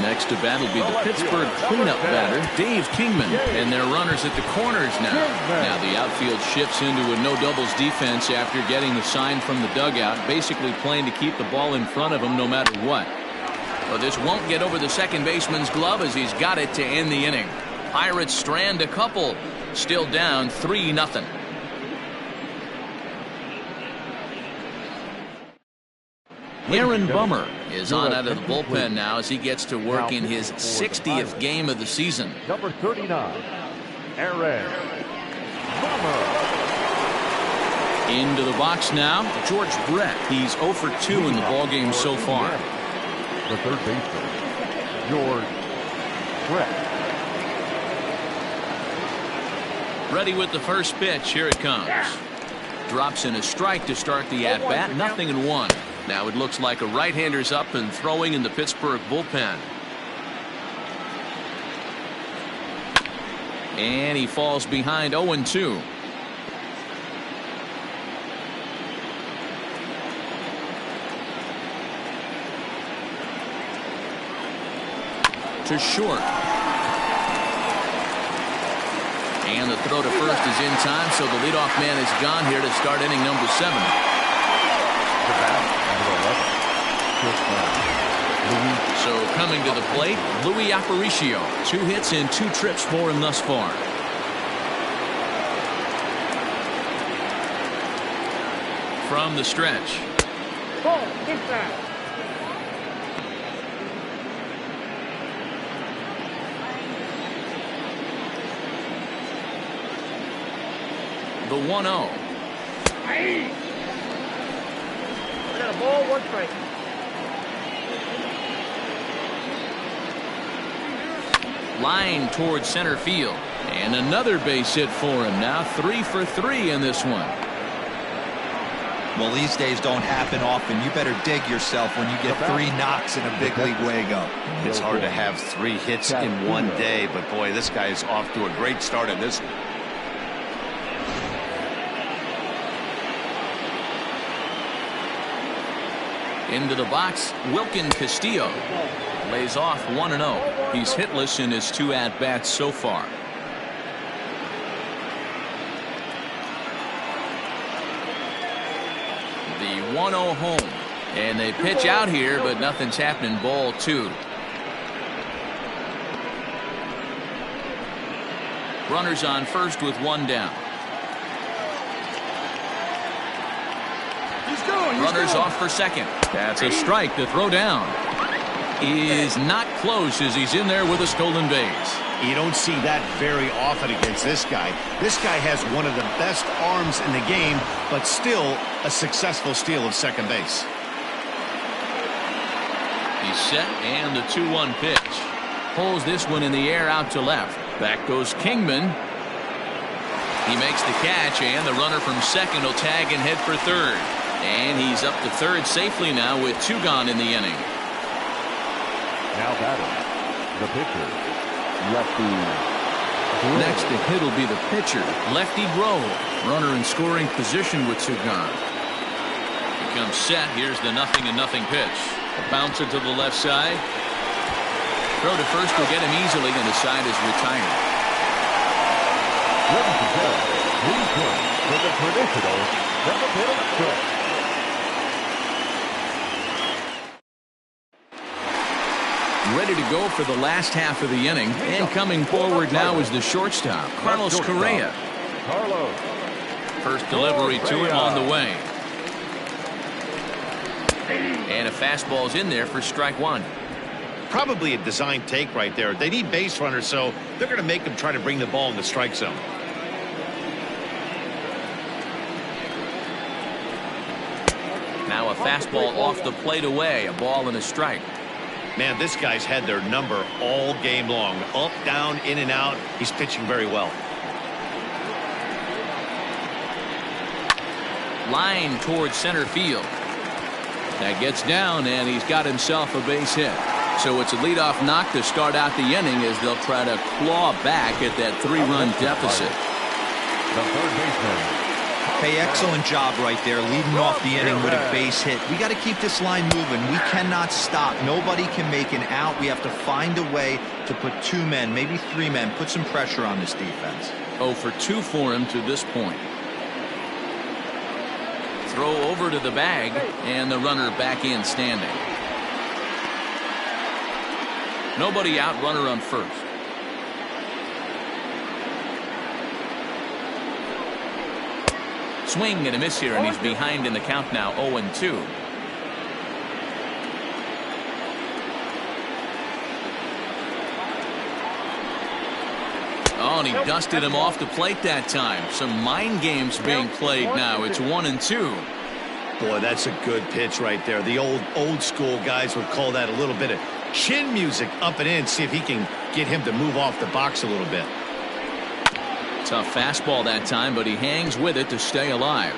Next to bat will be the Pittsburgh cleanup batter, Dave Kingman. And they're runners at the corners now. Now the outfield shifts into a no-doubles defense after getting the sign from the dugout, basically playing to keep the ball in front of him no matter what. Well, this won't get over the second baseman's glove as he's got it to end the inning. Pirates strand a couple. Still down 3-0. Aaron Bummer is on out of the bullpen now as he gets to work in his 60th game of the season. Number 39, Aaron Bummer. Into the box now, George Brett. He's 0 for 2 in the ballgame so far. The third baseman, George Brett. Ready with the first pitch. Here it comes. Drops in a strike to start the at-bat. 0-1. Now it looks like a right-hander's up and throwing in the Pittsburgh bullpen. And he falls behind 0-2. To short. And the throw to first is in time, so the leadoff man is gone here to start inning number 7. So coming to the plate, Louis Aparicio. 2 hits and 2 trips for him thus far. From the stretch. The 1-0. I got a ball, 1 strike. Line towards center field. And another base hit for him. Now 3 for 3 in this one. Well, these days don't happen often. You better dig yourself when you get 3 knocks in a big league Wago. It's hard to have 3 hits in one day, but boy, this guy is off to a great start in this one. Into the box, Wilkin Castillo lays off 1-0. He's hitless in his 2 at-bats so far. The 1-0 home. And they pitch out here, but nothing's happening. Ball 2. Runners on first with 1 down. Runners off for second. That's a strike. The throw down is not close as he's in there with a stolen base. You don't see that very often against this guy. This guy has one of the best arms in the game, but still a successful steal of second base. He's set, and the 2-1 pitch. Pulls this one in the air out to left. Back goes Kingman. He makes the catch, and the runner from second will tag and head for third. And he's up to third safely now with 2 gone in the inning. Now batting, the pitcher, Lefty. Next to hit will be the pitcher, Lefty Grove. Runner in scoring position with 2 gone. He comes set. Here's the 0-0 pitch. A bouncer to the left side. Throw to first will get him easily, and the side is retired. Ladies and gentlemen, please join for the traditional double-hitter trick. Ready to go for the last half of the inning, and coming forward now is the shortstop, Carlos Correa. First delivery to him on the way. And a fastball's in there for strike 1. Probably a design take right there. They need base runners, so they're going to make them try to bring the ball in the strike zone. Now a fastball off the plate away, a ball and a strike. Man, this guy's had their number all game long. Up, down, in and out. He's pitching very well. Line towards center field. That gets down, and he's got himself a base hit. So it's a leadoff knock to start out the inning as they'll try to claw back at that 3-run deficit. The third baseman. Hey, excellent job right there, leading off the inning with a base hit. We got to keep this line moving. We cannot stop. Nobody can make an out. We have to find a way to put 2 men, maybe 3 men, put some pressure on this defense. 0 for 2 for him to this point. Throw over to the bag, and the runner back in standing. Nobody out, runner on first. Swing and a miss here, and he's behind in the count now, 0-2. Oh, and he dusted him off the plate that time. Some mind games being played now. It's 1-2. Boy, that's a good pitch right there. The old school guys would call that a little bit of chin music up and in. See if he can get him to move off the box a little bit. Tough fastball that time, but he hangs with it to stay alive.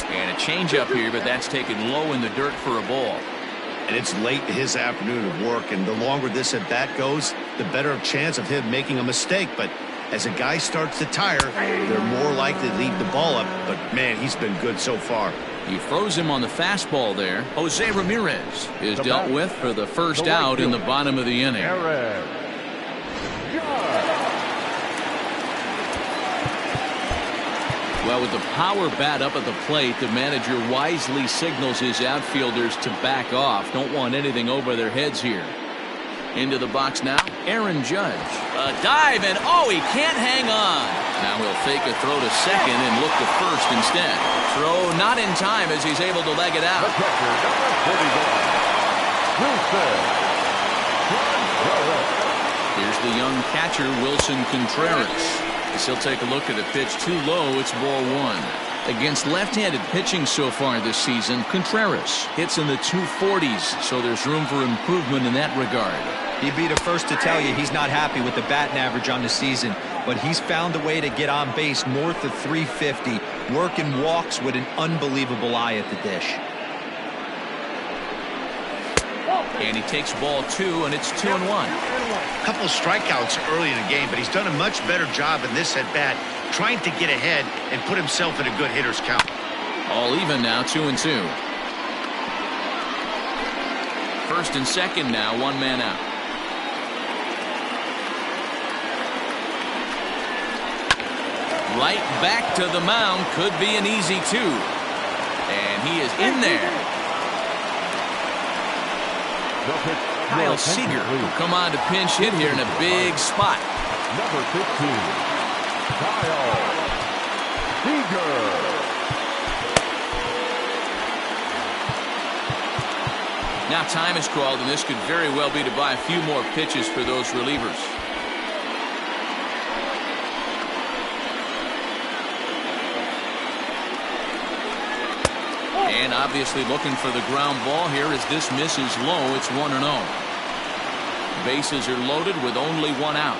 And a changeup here, but that's taken low in the dirt for a ball. And it's late in his afternoon of work, and the longer this at bat goes, the better chance of him making a mistake. But as a guy starts to tire, they're more likely to leave the ball up. But man, he's been good so far. He froze him on the fastball there. Jose Ramirez is dealt with for the first out in the bottom of the inning. Well, with the power bat up at the plate, the manager wisely signals his outfielders to back off. Don't want anything over their heads here. Into the box now, Aaron Judge. A dive, and oh, he can't hang on. Now he'll fake a throw to second and look to first instead. Throw not in time as he's able to leg it out. The catcher, number 41. Here's the young catcher, Wilson Contreras. As he'll take a look at a pitch too low, it's ball one. Against left-handed pitching so far this season, Contreras hits in the 240s, so there's room for improvement in that regard. He'd be the first to tell you he's not happy with the batting average on the season, but he's found a way to get on base north of 350, working walks with an unbelievable eye at the dish. And he takes ball two, and it's 2-1. A couple of strikeouts early in the game, but he's done a much better job in this at-bat trying to get ahead and put himself in a good hitter's count. All even now, 2-2. First and second now, one man out. Right back to the mound, could be an easy two. And he is in there. Kyle Seager will come on to pinch hit here in a big spot. Number 15, Kyle Seager. Now time is called, and this could very well be to buy a few more pitches for those relievers. And obviously looking for the ground ball here as this misses low. It's 1-0. Bases are loaded with only one out.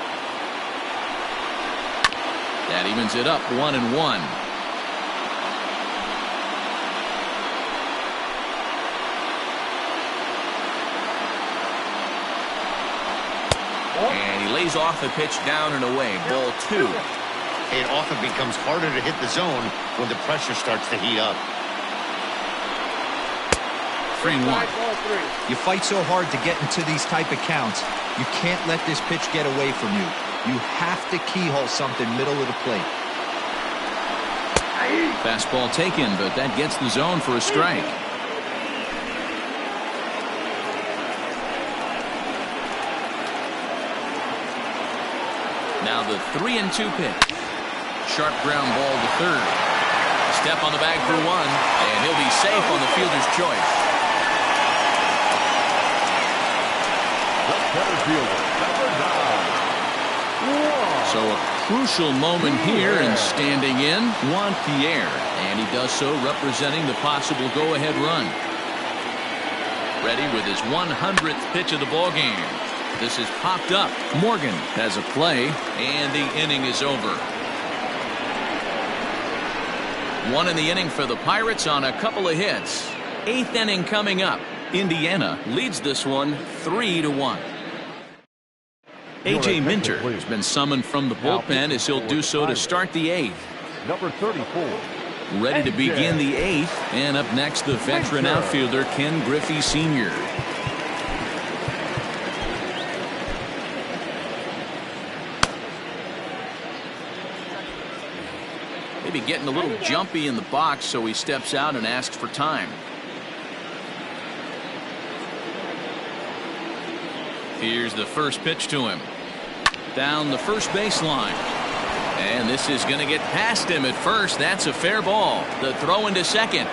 That evens it up, 1-1. And he lays off the pitch down and away. Ball two. It often becomes harder to hit the zone when the pressure starts to heat up. 3-1. You fight so hard to get into these type of counts. You can't let this pitch get away from you. You have to keyhole something middle of the plate. Fastball taken, but that gets the zone for a strike. Now the 3-2 pitch. Sharp ground ball to third. Step on the bag for one, and he'll be safe on the fielder's choice. So a crucial moment here, and standing in, Juan Pierre, and he does so representing the possible go-ahead run. Ready with his 100th pitch of the ball game. This is popped up. Morgan has a play, and the inning is over. One in the inning for the Pirates on a couple of hits. 8th inning coming up. Indiana leads this one 3-1. A.J. Minter has been summoned from the bullpen as he'll do so to start the 8th. Number 34. Ready to begin the 8th, and up next the veteran outfielder Ken Griffey Sr. Maybe getting a little jumpy in the box, so he steps out and asks for time. Here's the first pitch to him. Down the first baseline. And this is going to get past him at first. That's a fair ball. The throw into second.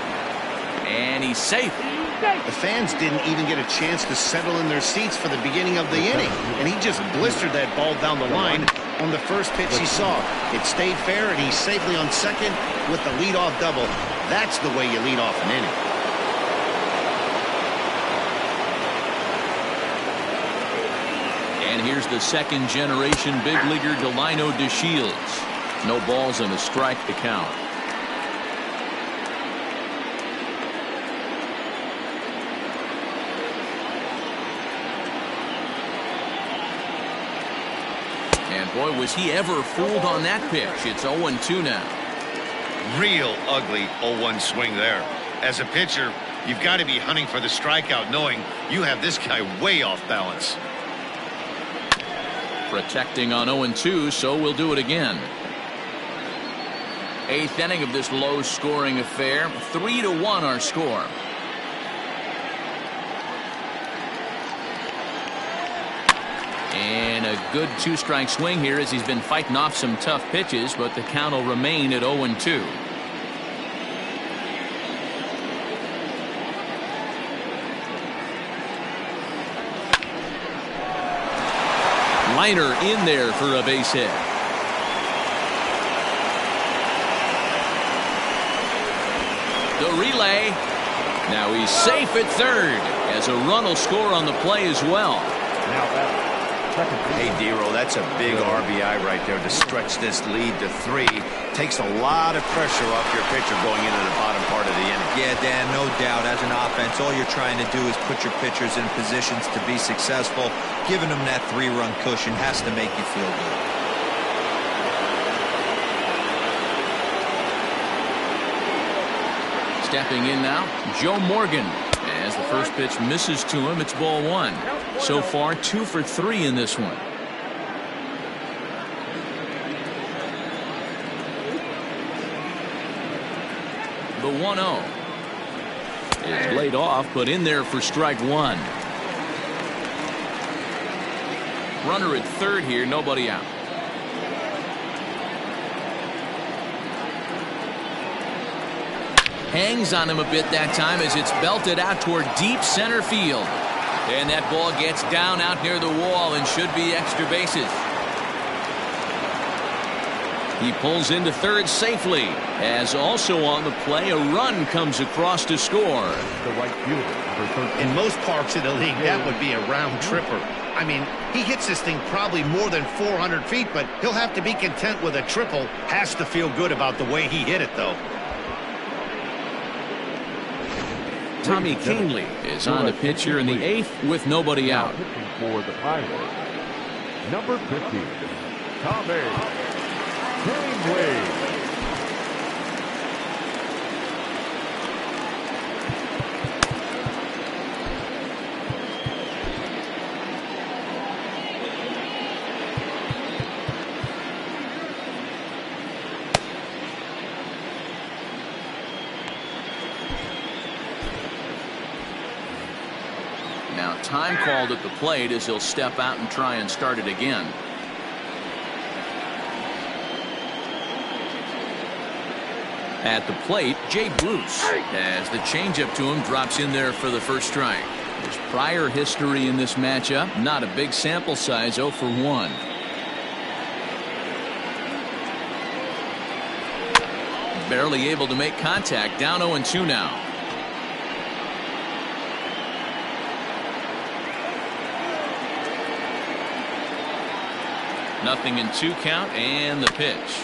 And he's safe. The fans didn't even get a chance to settle in their seats for the beginning of the inning, and he just blistered that ball down the line on the first pitch he saw. It stayed fair, and he's safely on second with the leadoff double. That's the way you lead off an inning. And here's the second-generation big leaguer Delino DeShields. No balls and a strike to count. And boy, was he ever fooled on that pitch. It's 0-2 now. Real ugly 0-1 swing there. As a pitcher, you've got to be hunting for the strikeout, knowing you have this guy way off balance. Protecting on 0-2, so we'll do it again. Eighth inning of this low-scoring affair. 3-1 our score. And a good two-strike swing here as he's been fighting off some tough pitches, but the count will remain at 0-2. Liner in there for a base hit. The relay. Now he's safe at third as a run will score on the play as well. Hey, Dero, that's a big RBI right there to stretch this lead to 3. Takes a lot of pressure off your pitcher going into the bottom part of the inning. Yeah, Dan, no doubt. As an offense, all you're trying to do is put your pitchers in positions to be successful. Giving them that 3-run cushion has to make you feel good. Stepping in now, Joe Morgan. As the first pitch misses to him, it's ball 1. So far, 2 for 3 in this one. The 1-0 is laid off, but in there for strike 1. Runner at third here, nobody out. Hangs on him a bit that time as it's belted out toward deep center field. And that ball gets down out near the wall and should be extra bases. He pulls into third safely, as also on the play a run comes across to score. The right fielder. In most parks of the league, that would be a round tripper. I mean, he hits this thing probably more than 400 feet, but he'll have to be content with a triple. Has to feel good about the way he hit it, though. Tommy Canley is on the pitch here in the 8th with nobody out. For the Pirates, number 50, Tommy Canley. Now time called at the plate as he'll step out and try and start it again. At the plate, Jay Bruce, as the changeup to him drops in there for the first strike. There's prior history in this matchup, not a big sample size, 0 for 1. Barely able to make contact, down 0-2 now. Nothing in 2 count and the pitch.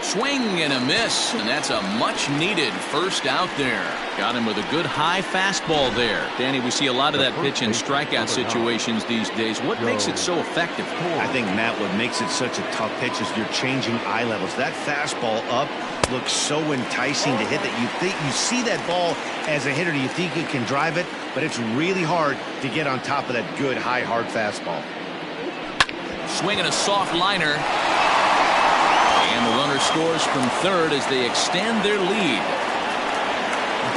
Swing and a miss, and that's a much needed first out there. Got him with a good high fastball there. Danny, we see a lot of that pitch in strikeout situations these days. What makes it so effective? I think, Matt, what makes it such a tough pitch is you're changing eye levels. That fastball up looks so enticing to hit that you see that ball as a hitter, you think you can drive it, but it's really hard to get on top of that good high hard fastball. Swinging a soft liner. And the runner scores from third as they extend their lead.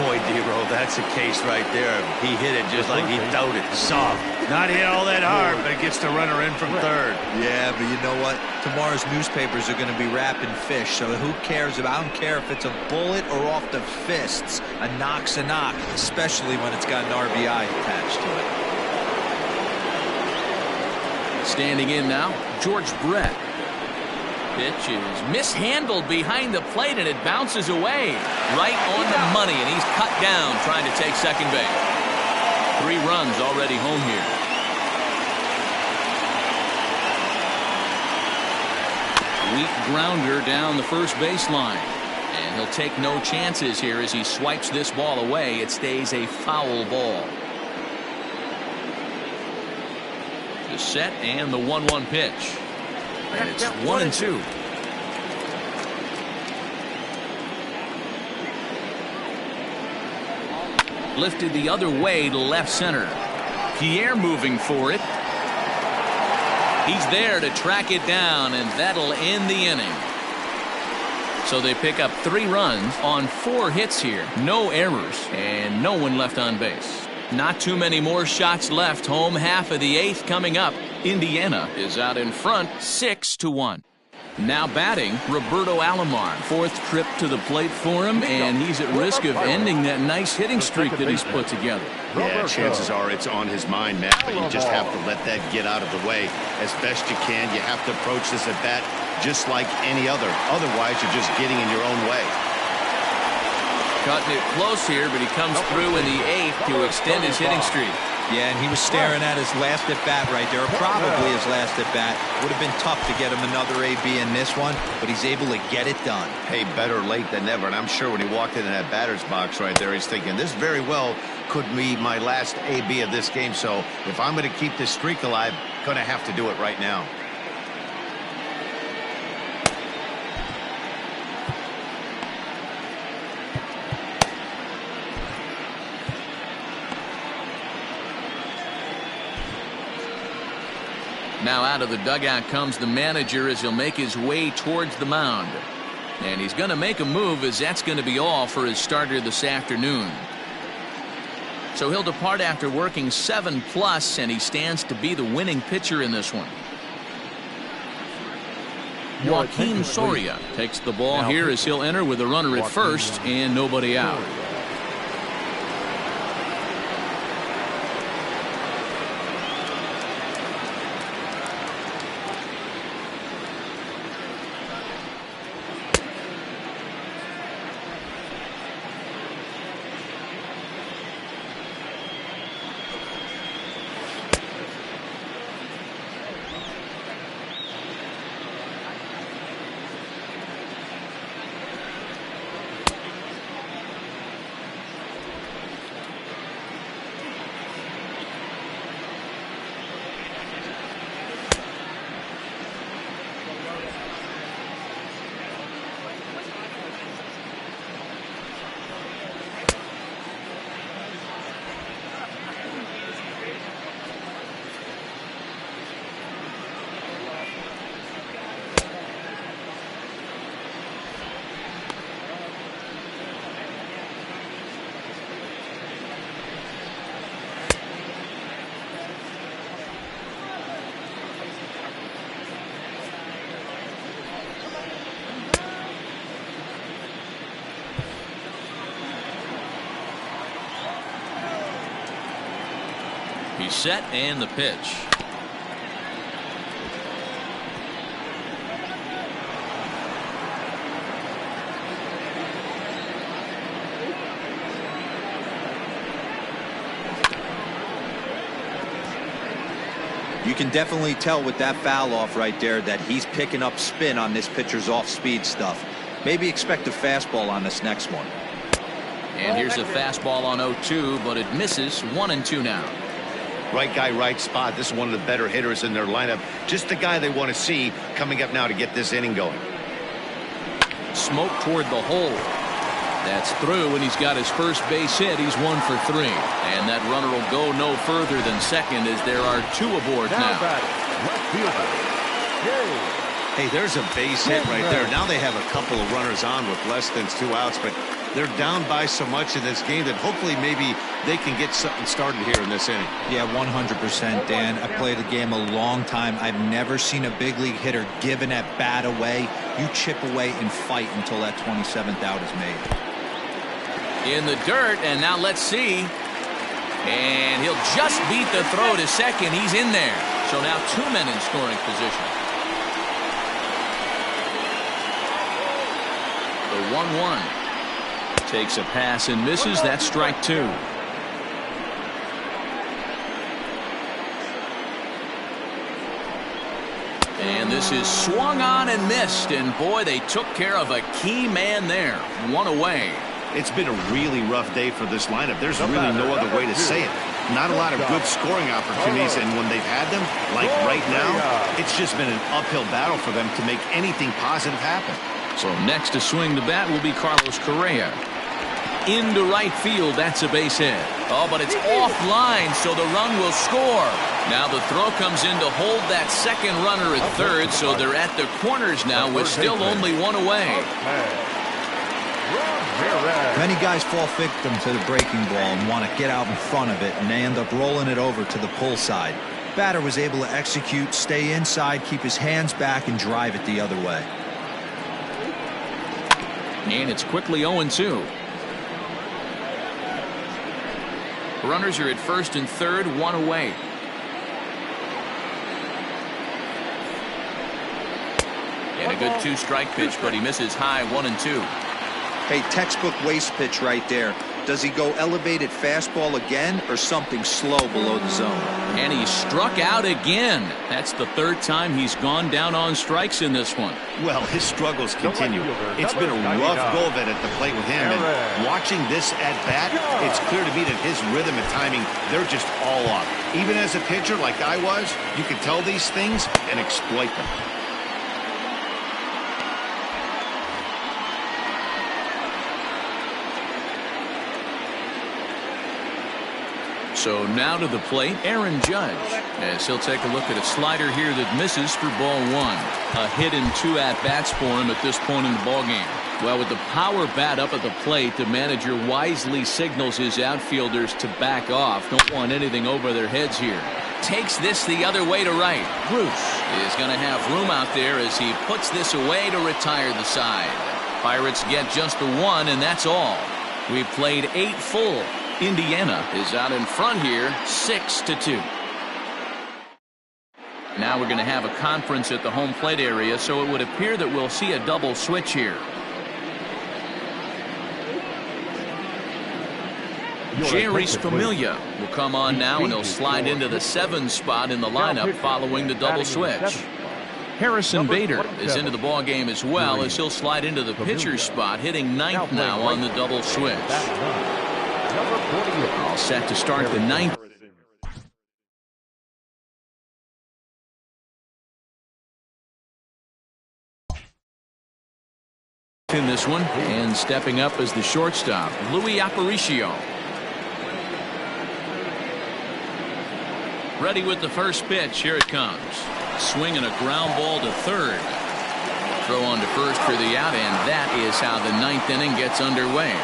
Boy, D-Roll, that's a case right there. He hit it just like he throwed it. Soft. Not hit all that hard, but it gets the runner in from third. Yeah, but you know what? Tomorrow's newspapers are going to be wrapping fish, so who cares about? I don't care if it's a bullet or off the fists. A knock's a knock, especially when it's got an RBI attached to it. Standing in now, George Brett. Pitch is mishandled behind the plate, and it bounces away. Right on the money, and he's cut down trying to take second base. 3 runs already home here. Weak grounder down the first baseline. And he'll take no chances here as he swipes this ball away. It stays a foul ball. The set and the 1-1 pitch. And it's 1-2. Lifted the other way to left center. Pierre moving for it. He's there to track it down, and that'll end the inning. So they pick up 3 runs on 4 hits here. No errors and no one left on base. Not too many more shots left. Home half of the 8th coming up. Indiana is out in front 6-1. Now batting, Roberto Alomar. 4th trip to the plate for him, and he's at risk of ending that nice hitting streak that he's put together. Yeah, chances are it's on his mind, Matt, but you just have to let that get out of the way as best you can. You have to approach this at bat just like any other. Otherwise, you're just getting in your own way. Cutting it close here, but he comes through in the 8th to extend his hitting streak. Yeah, and he was staring at his last at-bat right there, or probably his last at-bat. Would have been tough to get him another AB in this one, but he's able to get it done. Hey, better late than never, and I'm sure when he walked into that batter's box right there, he's thinking, this very well could be my last AB of this game, so if I'm going to keep this streak alive, going to have to do it right now. Now out of the dugout comes the manager as he'll make his way towards the mound. And he's going to make a move, as that's going to be all for his starter this afternoon. So he'll depart after working 7+, and he stands to be the winning pitcher in this one. Joaquin Soria takes the ball here as he'll enter with a runner at first and nobody out. He's set and the pitch. You can definitely tell with that foul off right there that he's picking up spin on this pitcher's off-speed stuff. Maybe expect a fastball on this next one. And here's a fastball on 0-2, but it misses. 1-2 now. Right guy, right spot. This is one of the better hitters in their lineup. Just the guy they want to see coming up now to get this inning going. Smoke toward the hole. That's through, and he's got his first base hit. He's 1 for 3. And that runner will go no further than second as there are 2 aboard now. Left fielder. Hey, there's a base hit right there. Now they have a couple of runners on with less than 2 outs, but they're down by so much in this game that hopefully maybe they can get something started here in this inning. Yeah, 100%, Dan. I played the game a long time. I've never seen a big league hitter give an at-bat away. You chip away and fight until that 27th out is made. In the dirt, and now let's see. And he'll just beat the throw to second. He's in there. So now 2 men in scoring position. The 1-1. Takes a pass and misses. That's strike 2. And this is swung on and missed. And boy, they took care of a key man there. 1 away. It's been a really rough day for this lineup. There's really no other way to say it. Not a lot of good scoring opportunities, and when they've had them, like right now, it's just been an uphill battle for them to make anything positive happen. So next to swing the bat will be Carlos Correa. Into right field, that's a base hit. Oh, but it's offline, so the run will score. Now the throw comes in to hold that second runner at third, so they're at the corners now with still only 1 away. Many guys fall victim to the breaking ball and want to get out in front of it, and they end up rolling it over to the pull side. Batter was able to execute, stay inside, keep his hands back, and drive it the other way. And it's quickly 0-2. Runners are at first and third, 1 away. And a good 2-strike pitch, but he misses high. 1-2. Hey, textbook waste pitch right there. Does he go elevated fastball again or something slow below the zone? And he struck out again. That's the 3rd time he's gone down on strikes in this one. Well, his struggles continue. It's been a rough go of it at the plate with him, and watching this at bat, it's clear to me that his rhythm and timing, they're just all off. Even as a pitcher like I was, you can tell these things and exploit them. So now to the plate, Aaron Judge, as he'll take a look at a slider here that misses for ball 1. A hit and 2 at-bats for him at this point in the ballgame. Well, with the power bat up at the plate, the manager wisely signals his outfielders to back off. Don't want anything over their heads here. Takes this the other way to right. Bruce is going to have room out there as he puts this away to retire the side. Pirates get just the 1, and that's all. We've played 8 full. Indiana is out in front here, 6-2. Now we're going to have a conference at the home plate area, so it would appear that we'll see a double switch here. Jerry Familia will come on now, and he'll slide into the 7 spot in the lineup following the double switch. Harrison Bader is into the ball game as well, as he'll slide into the pitcher's spot, hitting 9th now on the double switch. All set to start the 9th. In this one, and stepping up as the shortstop, Louis Aparicio. Ready with the first pitch. Here it comes. Swinging a ground ball to third. Throw on to first for the out, and that is how the 9th inning gets underway.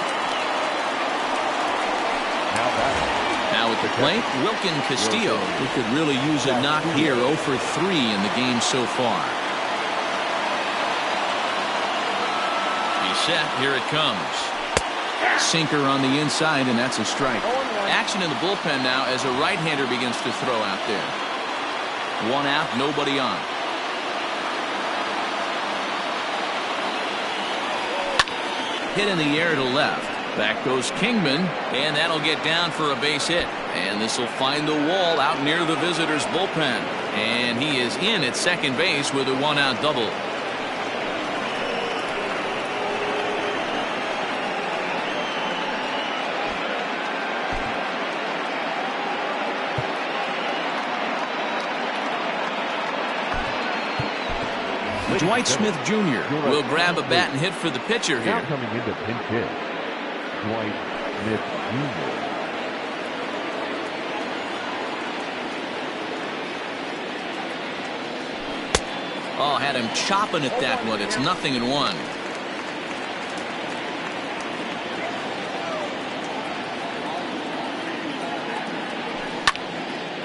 Now at the plate, Wilkin Castillo, who could really use a knock here. 0 for 3 in the game so far. He's set. Here it comes. Sinker on the inside, and that's a strike. Action in the bullpen now as a right-hander begins to throw out there. 1 out, nobody on. Hit in the air to left. Back goes Kingman, and that'll get down for a base hit. And this will find the wall out near the visitors' bullpen. And he is in at second base with a 1-out double. Dwight Smith Jr. will grab a bat and hit for the pitcher here. Now coming into pinch hit, Dwight Smith Jr. Oh, had him chopping at that one. It's 0-1.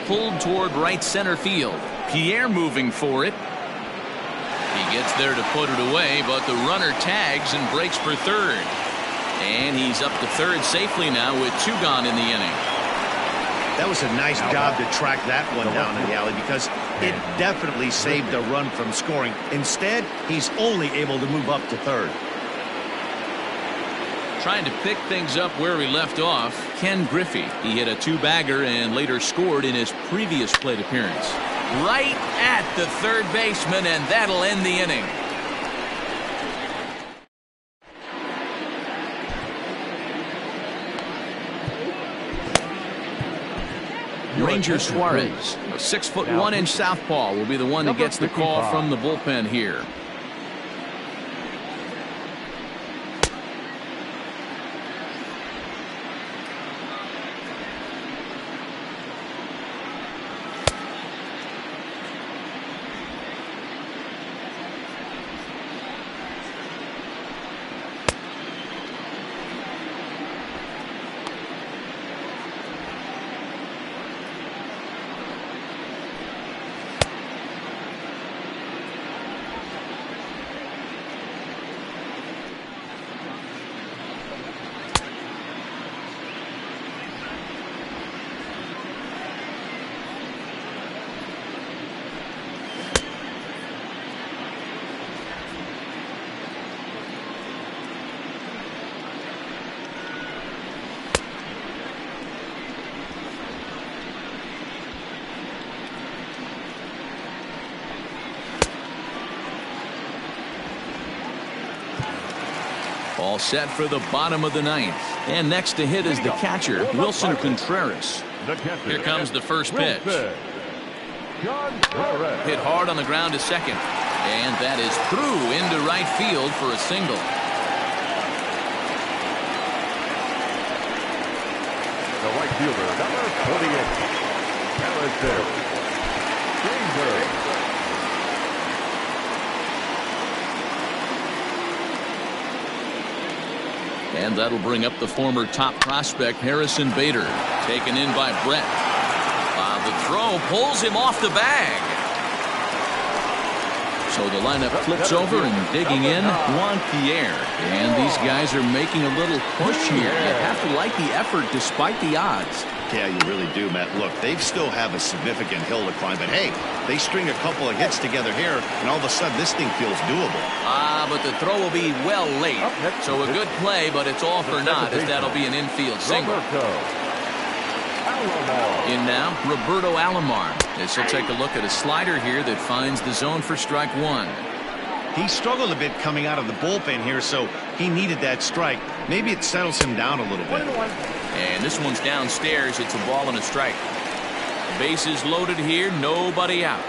Pulled toward right center field. Pierre moving for it. He gets there to put it away, but the runner tags and breaks for third. And he's up to third safely now with 2 gone in the inning. That was a nice job to track that one down in the alley because it definitely saved a run from scoring. Instead, he's only able to move up to third. Trying to pick things up where we left off, Ken Griffey. He hit a 2-bagger and later scored in his previous plate appearance. Right at the third baseman, and that'll end the inning. Ranger Suarez, a 6'1" southpaw, will be the one that gets the call from the bullpen here. All set for the bottom of the 9th. And next to hit is the catcher, Wilson Contreras. Here comes the first pitch. Hit hard on the ground to second. And that is through into right field for a single. The right fielder, number 48. And that'll bring up the former top prospect Harrison Bader, taken in by Brett. The throw pulls him off the bag. So the lineup flips over and digging in Juan Pierre. And these guys are making a little push here. You have to like the effort despite the odds. Yeah, you really do, Matt. Look, they still have a significant hill to climb, but hey, they string a couple of hits together here, and all of a sudden this thing feels doable. But the throw will be well late. So a good play, but it's all for naught, as that'll be an infield single. In now, Roberto Alomar. As he'll take a look at a slider here that finds the zone for strike 1. He struggled a bit coming out of the bullpen here, so he needed that strike. Maybe it settles him down a little bit. And this one's downstairs. It's a ball and a strike. Bases loaded here, nobody out.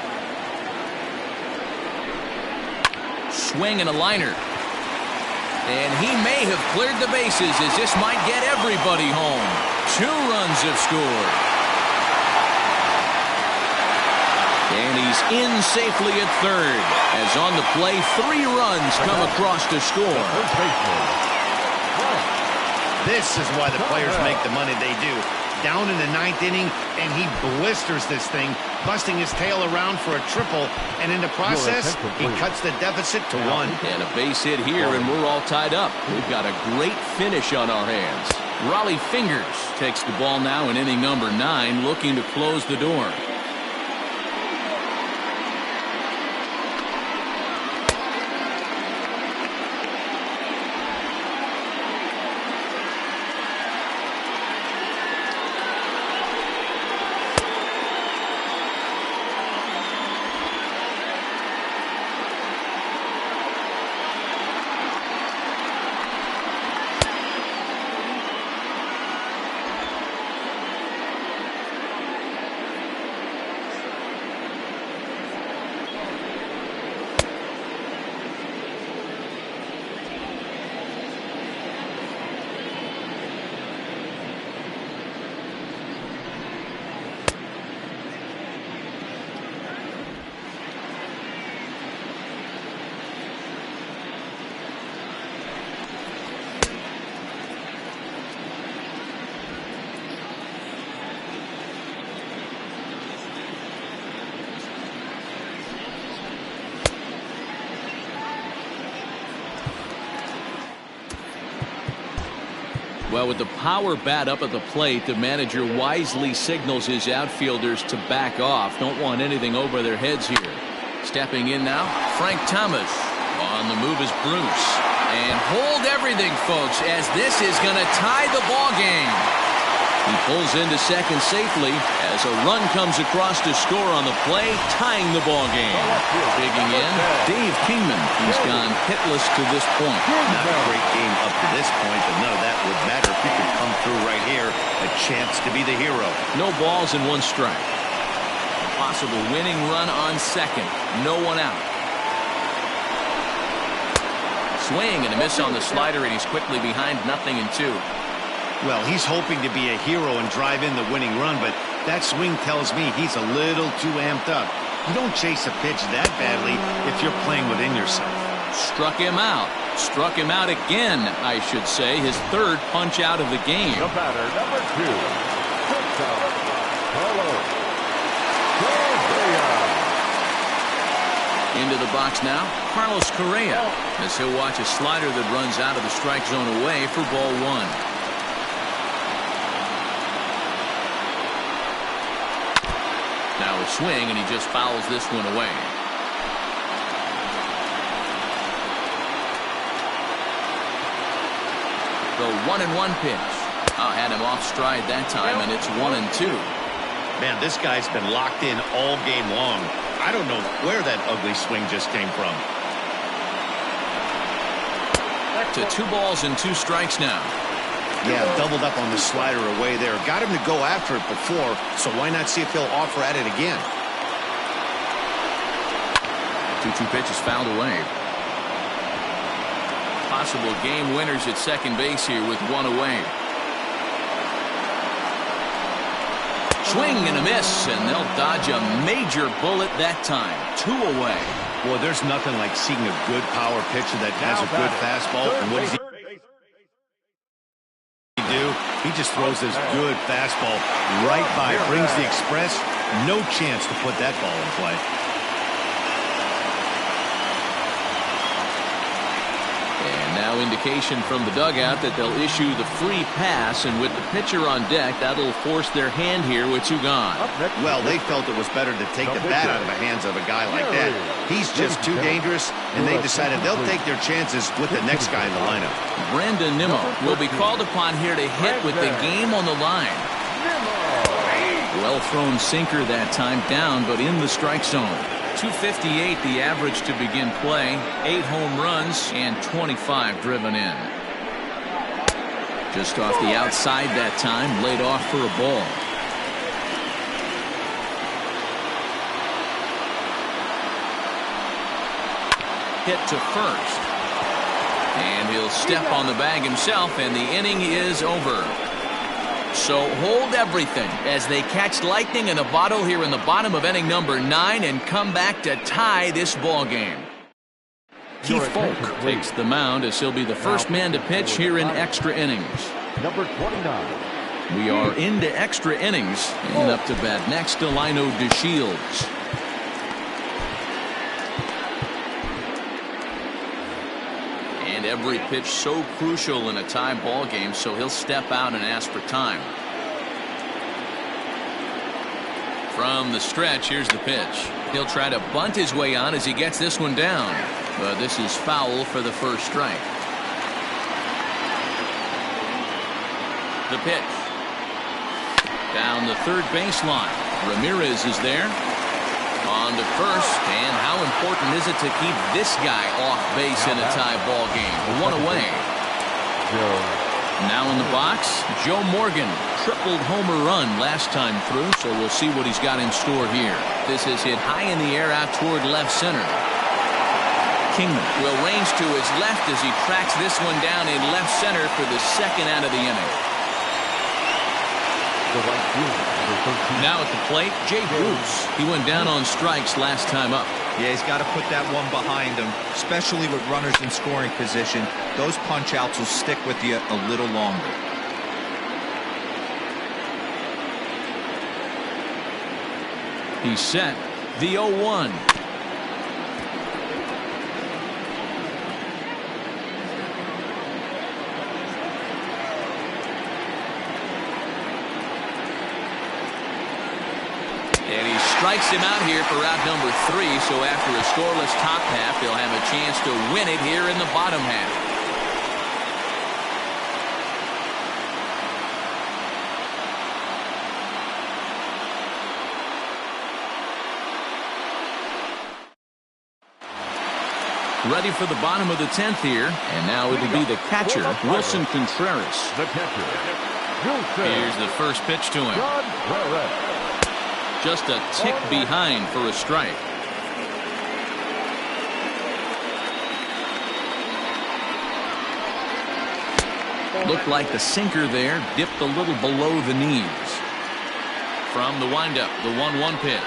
Swing and a liner. And he may have cleared the bases, as this might get everybody home. 2 runs have scored. And he's in safely at third, as on the play 3 runs come across to score. This is why the players make the money they do. Down in the 9th inning, and he blisters this thing, busting his tail around for a triple, and in the process, he cuts the deficit to 1. And a base hit here, and we're all tied up. We've got a great finish on our hands. Raleigh Fingers takes the ball now in inning number 9, looking to close the door. Well, with the power bat up at the plate, the manager wisely signals his outfielders to back off. Don't want anything over their heads here. Stepping in now, Frank Thomas. On the move is Bruce. And hold everything, folks, as this is going to tie the ball game. He pulls into second safely as a run comes across to score on the play, tying the ball game. Digging in, Dave Kingman. He's gone hitless to this point. Not a great game up to this point, but none of that would matter if he could come through right here. A chance to be the hero. No balls and 1 strike. Possible winning run on second. No one out. Swing and a miss on the slider, and he's quickly behind 0-2. Well, he's hoping to be a hero and drive in the winning run, but that swing tells me he's a little too amped up. You don't chase a pitch that badly if you're playing within yourself. Struck him out. Struck him out again, I should say. His 3rd punch out of the game. The batter, number 2. Shortstop, Carlos Correa. Into the box now, Carlos Correa, as he'll watch a slider that runs out of the strike zone away for ball 1. Now a swing, and he just fouls this one away. The 1-1 pitch. Had him off stride that time, and it's 1-2. Man, this guy's been locked in all game long. I don't know where that ugly swing just came from. To 2 balls and 2 strikes now. Yeah, doubled up on the slider away there. Got him to go after it before, so why not see if he'll offer at it again? 2-2 pitch is fouled away. Possible game winners at second base here with 1 away. Swing and a miss, and they'll dodge a major bullet that time. 2 away. Boy, there's nothing like seeing a good power pitcher that has a good fastball. And what does he do? He just throws this good fastball right by, brings the express. No chance to put that ball in play. And now indication from the dugout that they'll issue the free pass, and with the pitcher on deck, that'll force their hand here with 2 gone. Well, they felt it was better to take the bat out of the hands of a guy like that. He's just too dangerous, and they decided they'll take their chances with the next guy in the lineup. Brandon Nimmo will be called upon here to hit with the game on the line. Well thrown sinker that time, down but in the strike zone. 258 the average to begin play. 8 home runs and 25 driven in. Just off the outside that time, laid off for a ball. Hit to first. And he'll step on the bag himself, and the inning is over. So hold everything as they catch lightning in a bottle here in the bottom of inning number 9 and come back to tie this ball game. Keith Folk takes the mound as he'll be the first man to pitch here in extra innings. Number 29. We are into extra innings, and up to bat next, Delino DeShields. And every pitch so crucial in a tie ball game, so he'll step out and ask for time. From the stretch, here's the pitch. He'll try to bunt his way on as he gets this one down, but this is foul for the first strike. The pitch. Down the third baseline. Ramirez is there. On to first, and how important is it to keep this guy off base in a tie ball game? 1 away. Now in the box, Joe Morgan. Tripled homer run last time through, so we'll see what he's got in store here. This is hit high in the air out toward left center. Kingman will range to his left as he tracks this one down in left center for the second out of the inning. Now at the plate, Jay Bruce. He went down on strikes last time up. Yeah, he's got to put that one behind him, especially with runners in scoring position. Those punch outs will stick with you a little longer. He's set. The 0-1. Strikes him out here for out number 3, so after a scoreless top half, they'll have a chance to win it here in the bottom half. Ready for the bottom of the 10th here, and now it'll be the catcher, Wilson Contreras. The catcher, Wilson. Here's the first pitch to him. Just a tick behind for a strike. Looked like the sinker there dipped a little below the knees. From the windup, the 1-1 pitch.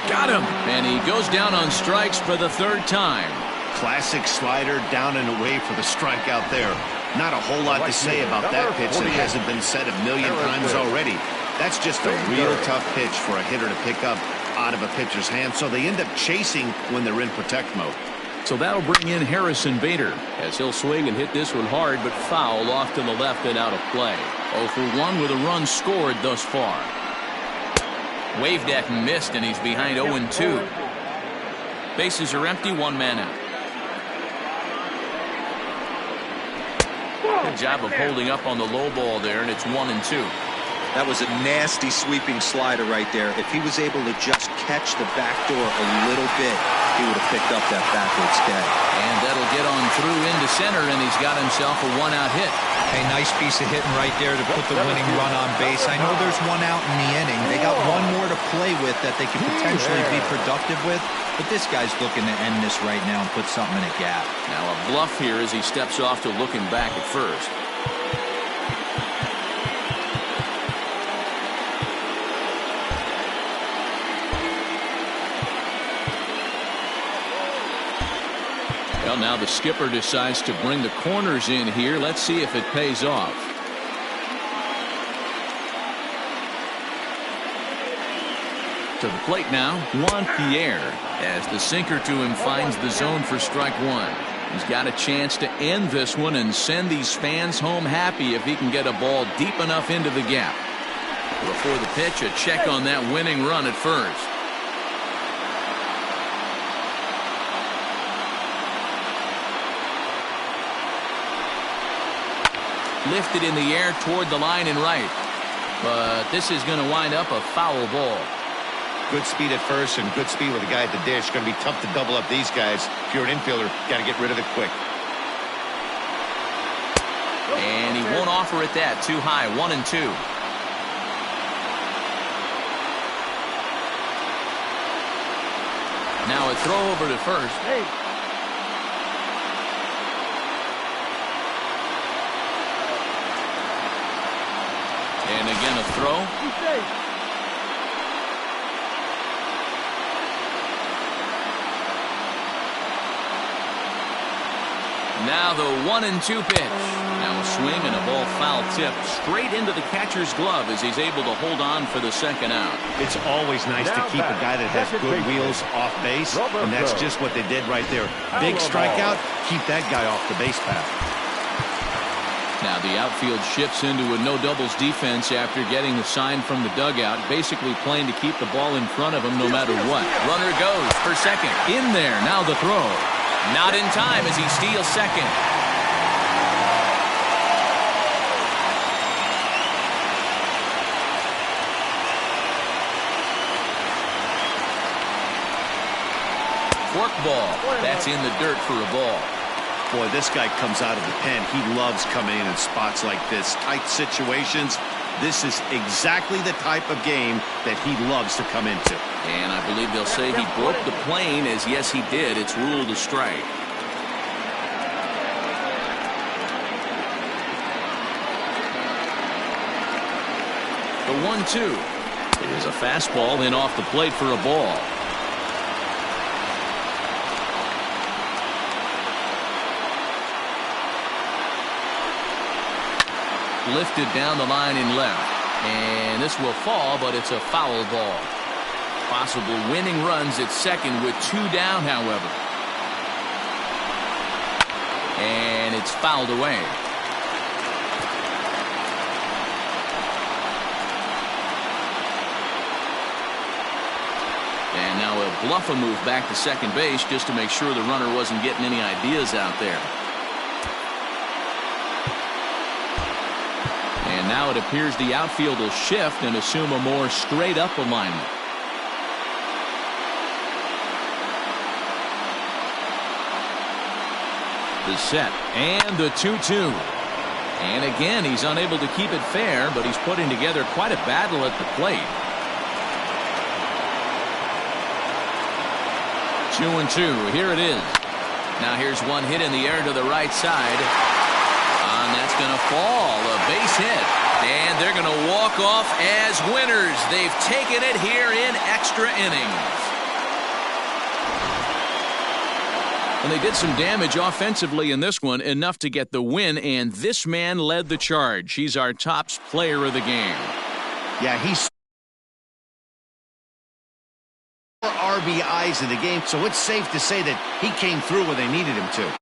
Got him, and he goes down on strikes for the 3rd time. Classic slider down and away for the strikeout there. Not a whole lot to say about that pitch that hasn't been said a million times already. That's just a real tough pitch for a hitter to pick up out of a pitcher's hand, so they end up chasing when they're in protect mode. So that'll bring in Harrison Bader, as he'll swing and hit this one hard, but foul off to the left and out of play. 0 for 1 with a run scored thus far. Waved at and missed, and he's behind 0-2. Bases are empty, 1 man out. Good job of holding up on the low ball there, and it's 1-2. That was a nasty sweeping slider right there. If he was able to just catch the back door a little bit, he would have picked up that backwards catch. And that'll get on through into center, and he's got himself a 1-out hit. A nice piece of hitting right there to put the winning run on base. I know there's 1 out in the inning. They got 1 more to play with that they could potentially be productive with, but this guy's looking to end this right now and put something in a gap. Now a bluff here as he steps off to looking back at first. Well, now the skipper decides to bring the corners in here. Let's see if it pays off. To the plate now, Juan Pierre, as the sinker to him finds the zone for strike 1. He's got a chance to end this one and send these fans home happy if he can get a ball deep enough into the gap. Before the pitch, a check on that winning run at first. Lifted in the air toward the line and right. But this is going to wind up a foul ball. Good speed at first and good speed with the guy at the dish. Going to be tough to double up these guys. If you're an infielder, got to get rid of it quick. And he won't offer it that. Too high. 1-2. Now a throw over to first. And again a throw. Now the 1-2 pitch. Now a swing and a ball foul tip straight into the catcher's glove as he's able to hold on for the 2nd out. It's always nice to keep a guy that has good wheels off base, and that's just what they did right there. Big strikeout, keep that guy off the base path. Now the outfield shifts into a no doubles defense after getting the sign from the dugout, basically playing to keep the ball in front of him no matter what. Runner goes for second. In there. Now the throw. Not in time as he steals second. Fork ball. That's in the dirt for a ball. Boy, this guy comes out of the pen. He loves coming in spots like this. Tight situations. This is exactly the type of game that he loves to come into. And I believe they'll say he broke the plane, as yes he did. It's ruled a strike. The 1-2. It is a fastball, then off the plate for a ball. Lifted down the line in left. And this will fall, but it's a foul ball. Possible winning runs at second with 2 down, however. And it's fouled away. And now he'll bluff a move back to second base just to make sure the runner wasn't getting any ideas out there. And now it appears the outfield will shift and assume a more straight up alignment. The set and the 2-2. And again, he's unable to keep it fair, but he's putting together quite a battle at the plate. 2-2. Here it is. Now here's one hit in the air to the right side. And that's going to fall. A base hit. And they're going to walk off as winners. They've taken it here in extra innings. And they did some damage offensively in this one, enough to get the win, and this man led the charge. He's our top player of the game. Yeah, he's RBIs in the game, so it's safe to say that he came through when they needed him to.